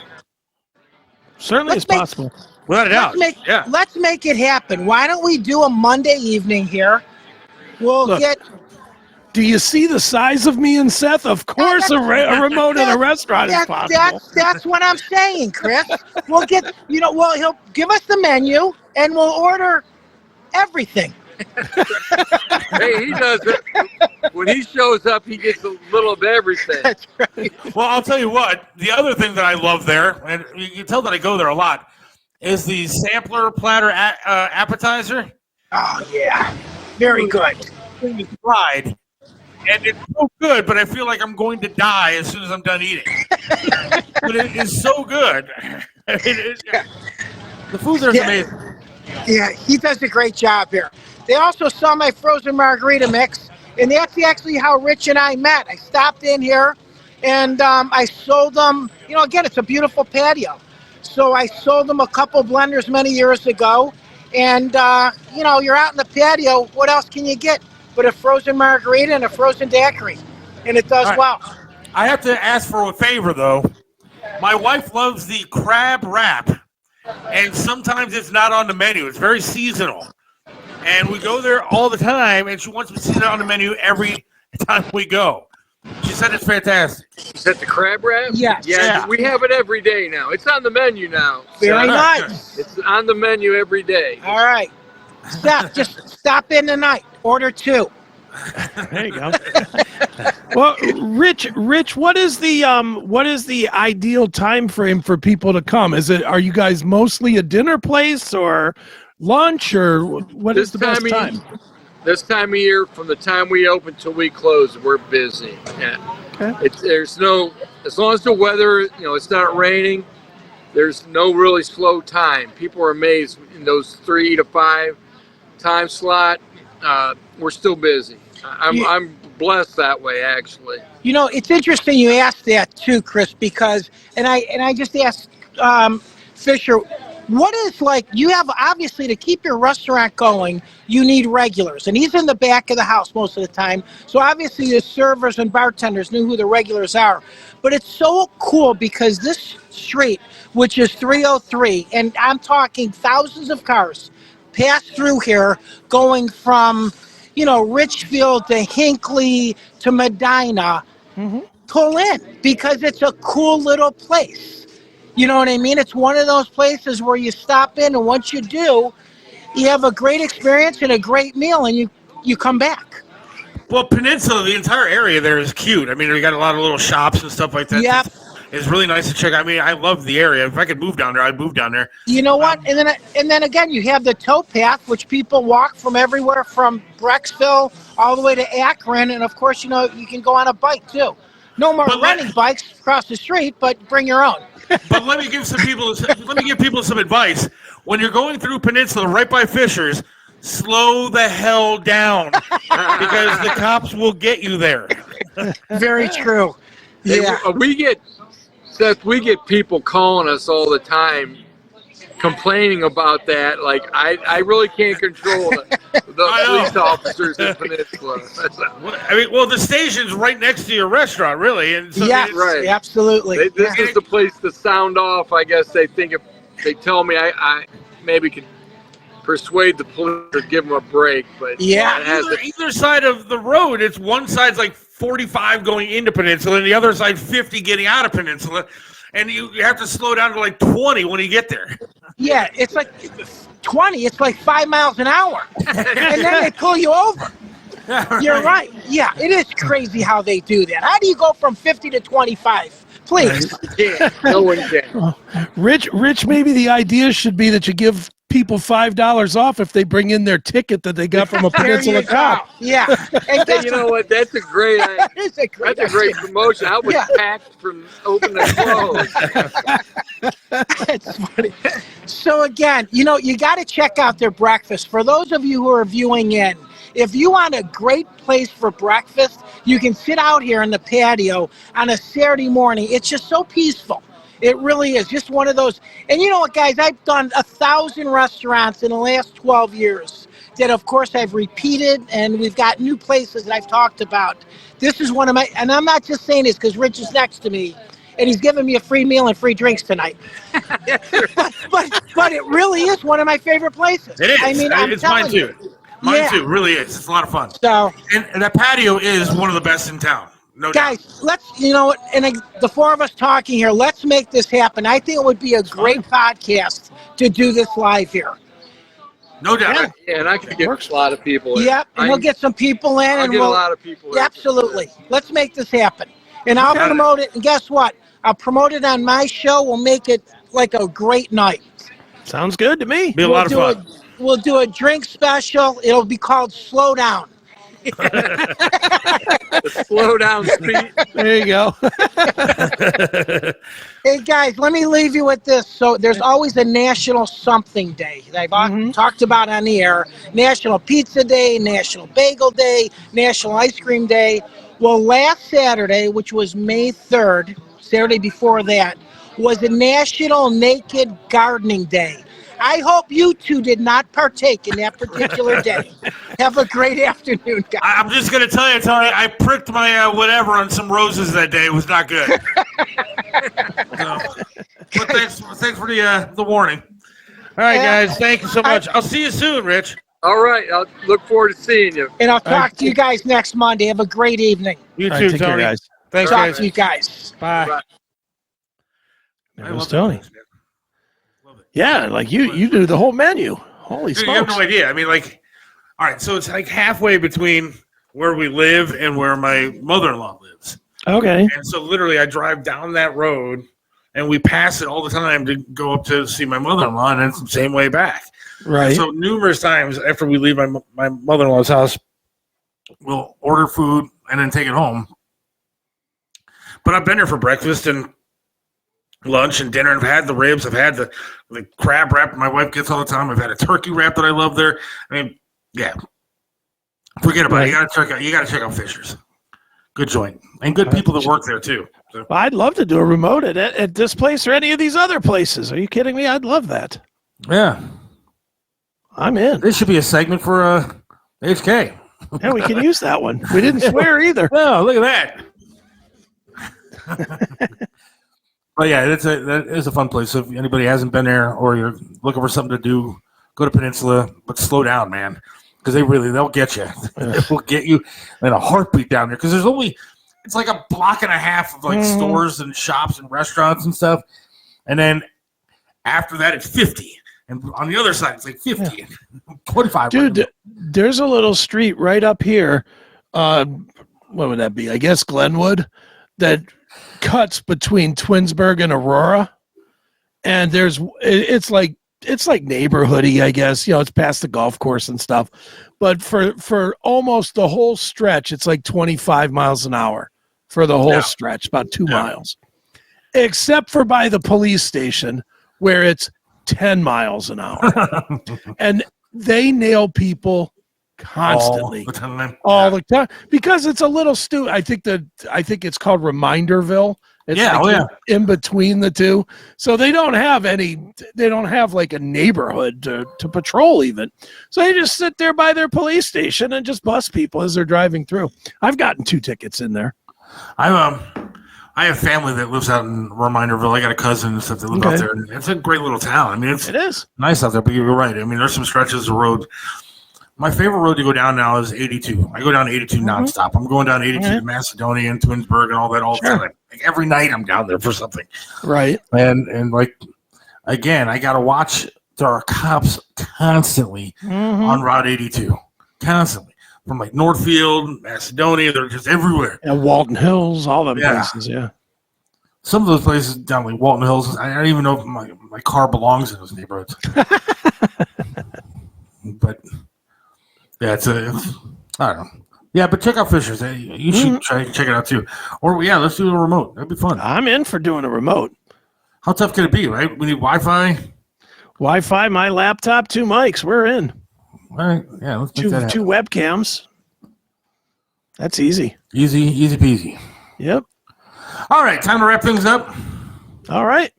Certainly Let's it's make- possible. without a doubt, yeah. Let's make it happen. Why don't we do a Monday evening here? We'll Look, get. Do you see the size of me and Seth? Of course, a remote in a restaurant is possible. That's what I'm saying, Chris. We'll get. Well, he'll give us the menu and we'll order everything. Hey, he does it. When he shows up, he gets a little of everything. That's right. Well, I'll tell you what. The other thing that I love there, and you can tell that I go there a lot, is the sampler platter appetizer. Oh yeah, very good. It's fried, and it's so good, but I feel like I'm going to die as soon as I'm done eating. But it is so good. The food there is amazing. Yeah, he does a great job here. They also saw my frozen margarita mix, and that's actually how Rich and I met. I stopped in here, and I sold them. Again, it's a beautiful patio. So I sold them a couple blenders many years ago, and you're out in the patio. What else can you get but a frozen margarita and a frozen daiquiri? And it does well. I have to ask for a favor, though. My wife loves the crab wrap, and sometimes it's not on the menu. It's very seasonal. And we go there all the time, and she wants to see it on the menu every time we go. She said it's fantastic. Is that the crab wrap? Yes. Yeah, we have it every day now. It's on the menu now. Very So nice. it's on the menu every day. All right. Seth, just stop in tonight. Order 2. There you go. Well, Rich, what is the ideal time frame for people to come? Are you guys mostly a dinner place or lunch, or what is the best time? This time of year, from the time we open till we close, we're busy. Yeah. Okay. As long as the weather, it's not raining, there's no really slow time. People are amazed in those 3 to 5 time slot. We're still busy. I'm blessed that way, actually. It's interesting you asked that too, Chris, because and I just asked Fisher, what is you have obviously to keep your restaurant going, you need regulars, and he's in the back of the house most of the time. So obviously the servers and bartenders knew who the regulars are. But it's so cool because this street, which is 303, and I'm talking thousands of cars pass through here going from Richfield to Hinckley to Medina, pull in because it's a cool little place. You know what I mean? It's one of those places where you stop in, and once you do, you have a great experience and a great meal, and you come back. Well, Peninsula, the entire area there is cute. I mean, we got a lot of little shops and stuff like that. Yep. It's really nice to check. I mean, I love the area. If I could move down there, I'd move down there. You know what? And then again, you have the towpath, which people walk from everywhere from Brecksville all the way to Akron, and of course, you can go on a bike too. No more renting bikes across the street, but bring your own. But let me give people some advice. When you're going through Peninsula, right by Fisher's, slow the hell down because the cops will get you there. Very true. Yeah. Seth, we get people calling us all the time complaining about that. Like, I really can't control the police officers in Peninsula. The station's right next to your restaurant, really. And so right. Absolutely. This is the place to sound off. I guess they think if they tell me I maybe could persuade the police to give them a break. But either side of the road, it's one side's like 45 going into Peninsula, and the other side 50 getting out of Peninsula. And you have to slow down to like 20 when you get there. Yeah, it's like 20. It's like 5 miles an hour. And then they pull you over. You're right. Yeah, it is crazy how they do that. How do you go from 50 to 25? Please. Yeah, no one can. Rich, maybe the idea should be that you give people $5 off if they bring in their ticket that they got from a Peninsula cop. Yeah. And you know what? That's a great idea. That's a great promotion. I was packed from open to close. That's funny. So again, you got to check out their breakfast. For those of you who are viewing in, If you want a great place for breakfast, you can sit out here in the patio on a Saturday morning. It's just so peaceful. It really is just one of those. And you know what, guys? I've done 1,000 restaurants in the last 12 years that, of course, I've repeated, and we've got new places that I've talked about. This is one of my, and I'm not just saying this because Rich is next to me, and he's giving me a free meal and free drinks tonight. but it really is one of my favorite places. It is. I mean, it's mine too. Mine too. Really is. It's a lot of fun. So, and that patio is one of the best in town. No guys, doubt. let's, and the four of us talking here, let's make this happen. I think it would be a great podcast to do this live here. No doubt. Yeah, and I could get a lot of people in. Yep, and we'll get some people in. I'll and get we'll, a lot of people in. Absolutely. Let's make this happen. And I'll promote it. And guess what? I'll promote it on my show. We'll make it like a great night. Sounds good to me. Be a lot of fun. We'll do a drink special. It'll be called Slow Down. Slow down speed. There you go. Hey, guys, let me leave you with this. So there's always a National Something Day that I've talked about on the air. National Pizza Day, National Bagel Day, National Ice Cream Day. Well, last Saturday, which was May 3rd, Saturday before that, was a National Naked Gardening Day. I hope you two did not partake in that particular day. Have a great afternoon, guys. I'm just going to tell you, Tony, I pricked my whatever on some roses that day. It was not good. But thanks for the warning. All right, guys. Thank you so much. I'll see you soon, Rich. All right. I'll look forward to seeing you. And I'll talk to you guys next Monday. Have a great evening. You too, take Tony. care, guys. Thanks, Talk guys. to you guys. Bye. There goes Tony. Yeah, like you do the whole menu. Holy Dude, smokes. you have no idea. I mean, all right, so it's like halfway between where we live and where my mother-in-law lives. Okay. And so literally I drive down that road and we pass it all the time to go up to see my mother-in-law, and it's the same way back. Right. And so numerous times after we leave my mother-in-law's house, we'll order food and then take it home. But I've been there for breakfast and lunch and dinner. I've had the ribs. I've had the crab wrap my wife gets all the time. I've had a turkey wrap that I love there. I mean, yeah. Forget about it. You gotta check out Fisher's. Good joint. And good people that work there too. So. I'd love to do a remote at this place or any of these other places. Are you kidding me? I'd love that. Yeah. I'm in. This should be a segment for HK. Yeah, we can use that one. We didn't swear either. Oh, look at that. But yeah, that is a fun place. So if anybody hasn't been there or you're looking for something to do, go to Peninsula, but slow down, man. Because they'll get you. They'll get you in a heartbeat down there. Because it's like a block and a half of stores and shops and restaurants and stuff. And then after that, it's 50. And on the other side, it's like 50. 25. Dude, there's a little street right up here. What would that be? I guess Glenwood, that cuts between Twinsburg and Aurora. And it's like neighborhoody, I guess. It's past the golf course and stuff. But for almost the whole stretch, it's like 25 miles an hour for the whole stretch, about 2 miles. Except for by the police station where it's 10 miles an hour. And they nail people constantly. All the time. Because it's a little I think it's called Reminderville. It's in between the two. So they don't have like a neighborhood to patrol even. So they just sit there by their police station and just bust people as they're driving through. I've gotten 2 tickets in there. I have family that lives out in Reminderville. I got a cousin and stuff that live out there. And it's a great little town. I mean, it is nice out there, but you're right. I mean, there's some stretches of road. My favorite road to go down now is 82. I go down 82 nonstop. I'm going down 82 to Macedonia and Twinsburg and all that all the time. Like every night I'm down there for something. Right. And like, again, I got to watch. There are cops constantly on Route 82. Constantly. From like Northfield, Macedonia, they're just everywhere. And Walton Hills, all them places, Some of those places down like Walton Hills, I don't even know if my car belongs in those neighborhoods. But yeah, I don't know. Yeah, but check out Fisher's. You should check it out too. Or let's do a remote. That'd be fun. I'm in for doing a remote. How tough can it be, right? We need Wi-Fi. My laptop, 2 mics. We're in. All right. Yeah, let's make that Two happen. webcams. That's easy. Easy peasy. Yep. All right, time to wrap things up. All right.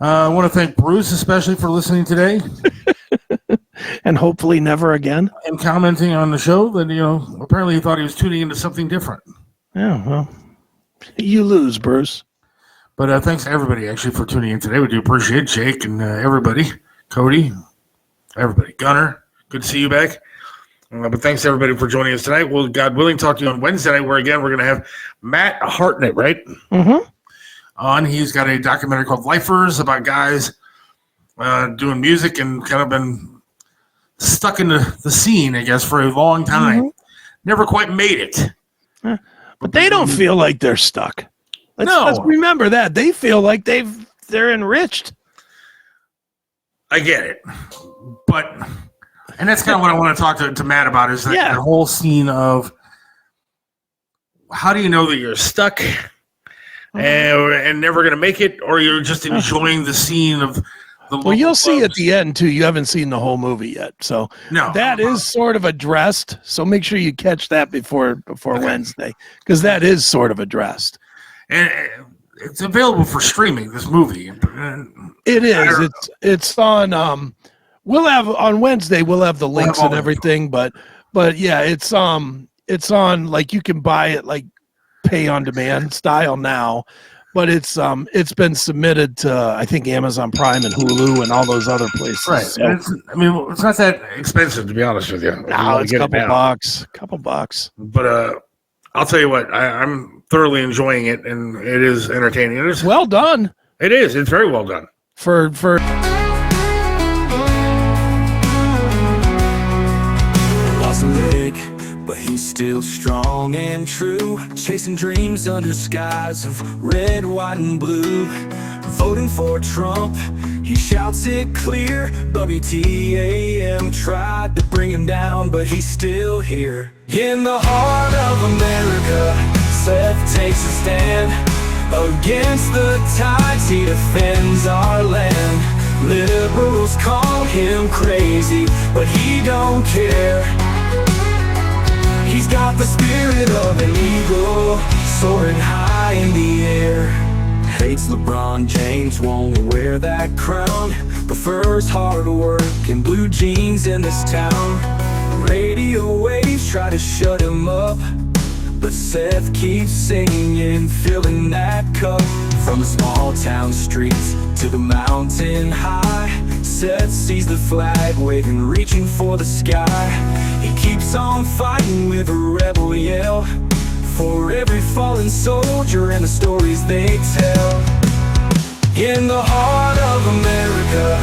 I want to thank Bruce especially for listening today And hopefully never again. and commenting on the show that, apparently he thought he was tuning into something different. Yeah, well, you lose, Bruce. But thanks to everybody, actually, for tuning in today. We do appreciate Jake and everybody. Cody, everybody. Gunner, good to see you back. But thanks to everybody for joining us tonight. We'll, God willing, talk to you on Wednesday night, where, again, we're going to have Matt Hartnett, right? Mm-hmm. On. He's got a documentary called Lifers about guys doing music and kind of been stuck in the scene, I guess, for a long time. Mm-hmm. Never quite made it. But they don't feel like they're stuck. Let's remember that. They feel like they're enriched. I get it. And that's kind of what I want to talk to Matt about is that whole scene of how do you know that you're stuck and never going to make it, or you're just enjoying the scene of the Well, you'll see at the end, too. You haven't seen the whole movie yet. So that is sort of addressed. So make sure you catch that before Wednesday, because that is sort of addressed. And it's available for streaming, this movie. It is. It's on we'll have on Wednesday we'll have the links and everything, but yeah, it's on, like, you can buy it like pay on demand style now, but it's been submitted to, I think, Amazon Prime and Hulu and all those other places. Right. So, it's not that expensive, to be honest with you. no, it's a couple bucks. But I'll tell you what, I'm thoroughly enjoying it, and it is entertaining. It is Well done. It is. It's very well done. For Lost a leg, but he's still strong and true, chasing dreams under skies of red, white, and blue. Voting for Trump, he shouts it clear. WTAM tried to bring him down, but he's still here. In the heart of America, Seth takes a stand. Against the tides, he defends our land. Liberals call him crazy, but he don't care. He's got the spirit of an eagle, soaring high in the air. Hates LeBron James, won't wear that crown. Prefers hard work and blue jeans in this town. Radio waves try to shut him up, but Seth keeps singing, filling that cup. From the small town streets to the mountain high, Seth sees the flag waving, reaching for the sky. He keeps on fighting with a rebel yell, for every fallen soldier and the stories they tell. In the heart of America,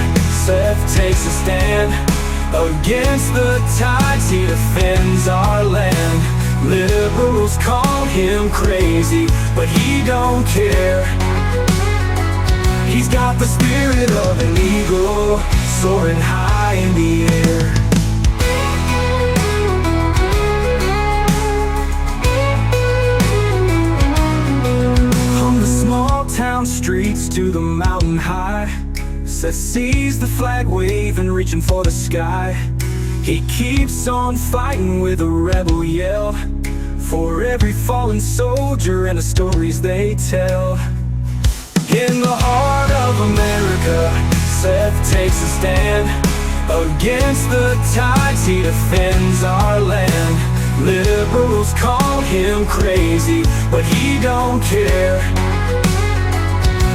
Seth takes a stand. Against the tides, he defends our land. Liberals call him crazy, but he don't care. He's got the spirit of an eagle, soaring high in the air. From the small town streets to the mountain high, Seth sees the flag waving, reaching for the sky. He keeps on fighting with a rebel yell, for every fallen soldier and the stories they tell. In the heart of America, Seth takes a stand. Against the tides, he defends our land. Liberals call him crazy, but he don't care.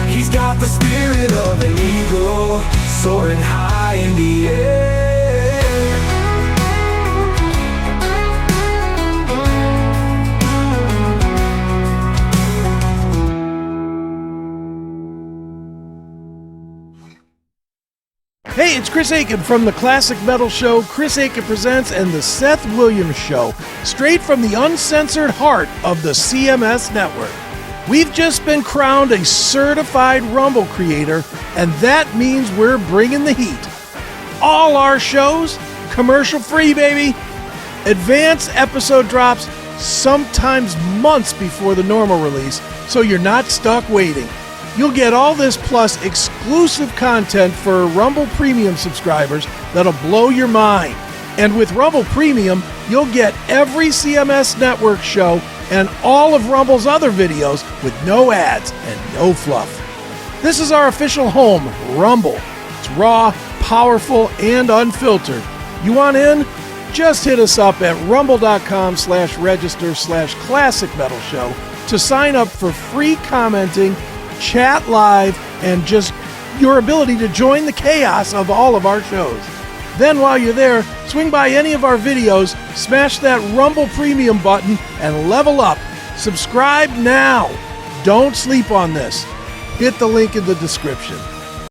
He's got the spirit of an eagle, soaring high in the air. Hey, it's Chris Aiken from the Classic Metal Show, Chris Aiken Presents, and the Seth Williams Show, straight from the uncensored heart of the CMS network. We've just been crowned a certified Rumble creator, and that means we're bringing the heat. All our shows, commercial-free, baby. Advance episode drops sometimes months before the normal release, so you're not stuck waiting. You'll get all this plus exclusive content for Rumble Premium subscribers that'll blow your mind. And with Rumble Premium, you'll get every CMS Network show and all of Rumble's other videos with no ads and no fluff. This is our official home, Rumble. It's raw, powerful, and unfiltered. You want in? Just hit us up at rumble.com/register/classic metal show to sign up for free commenting, chat live, and just your ability to join the chaos of all of our shows. Then while you're there, swing by any of our videos, smash that Rumble Premium button, and level up. Subscribe now. Don't sleep on this. Hit the link in the description.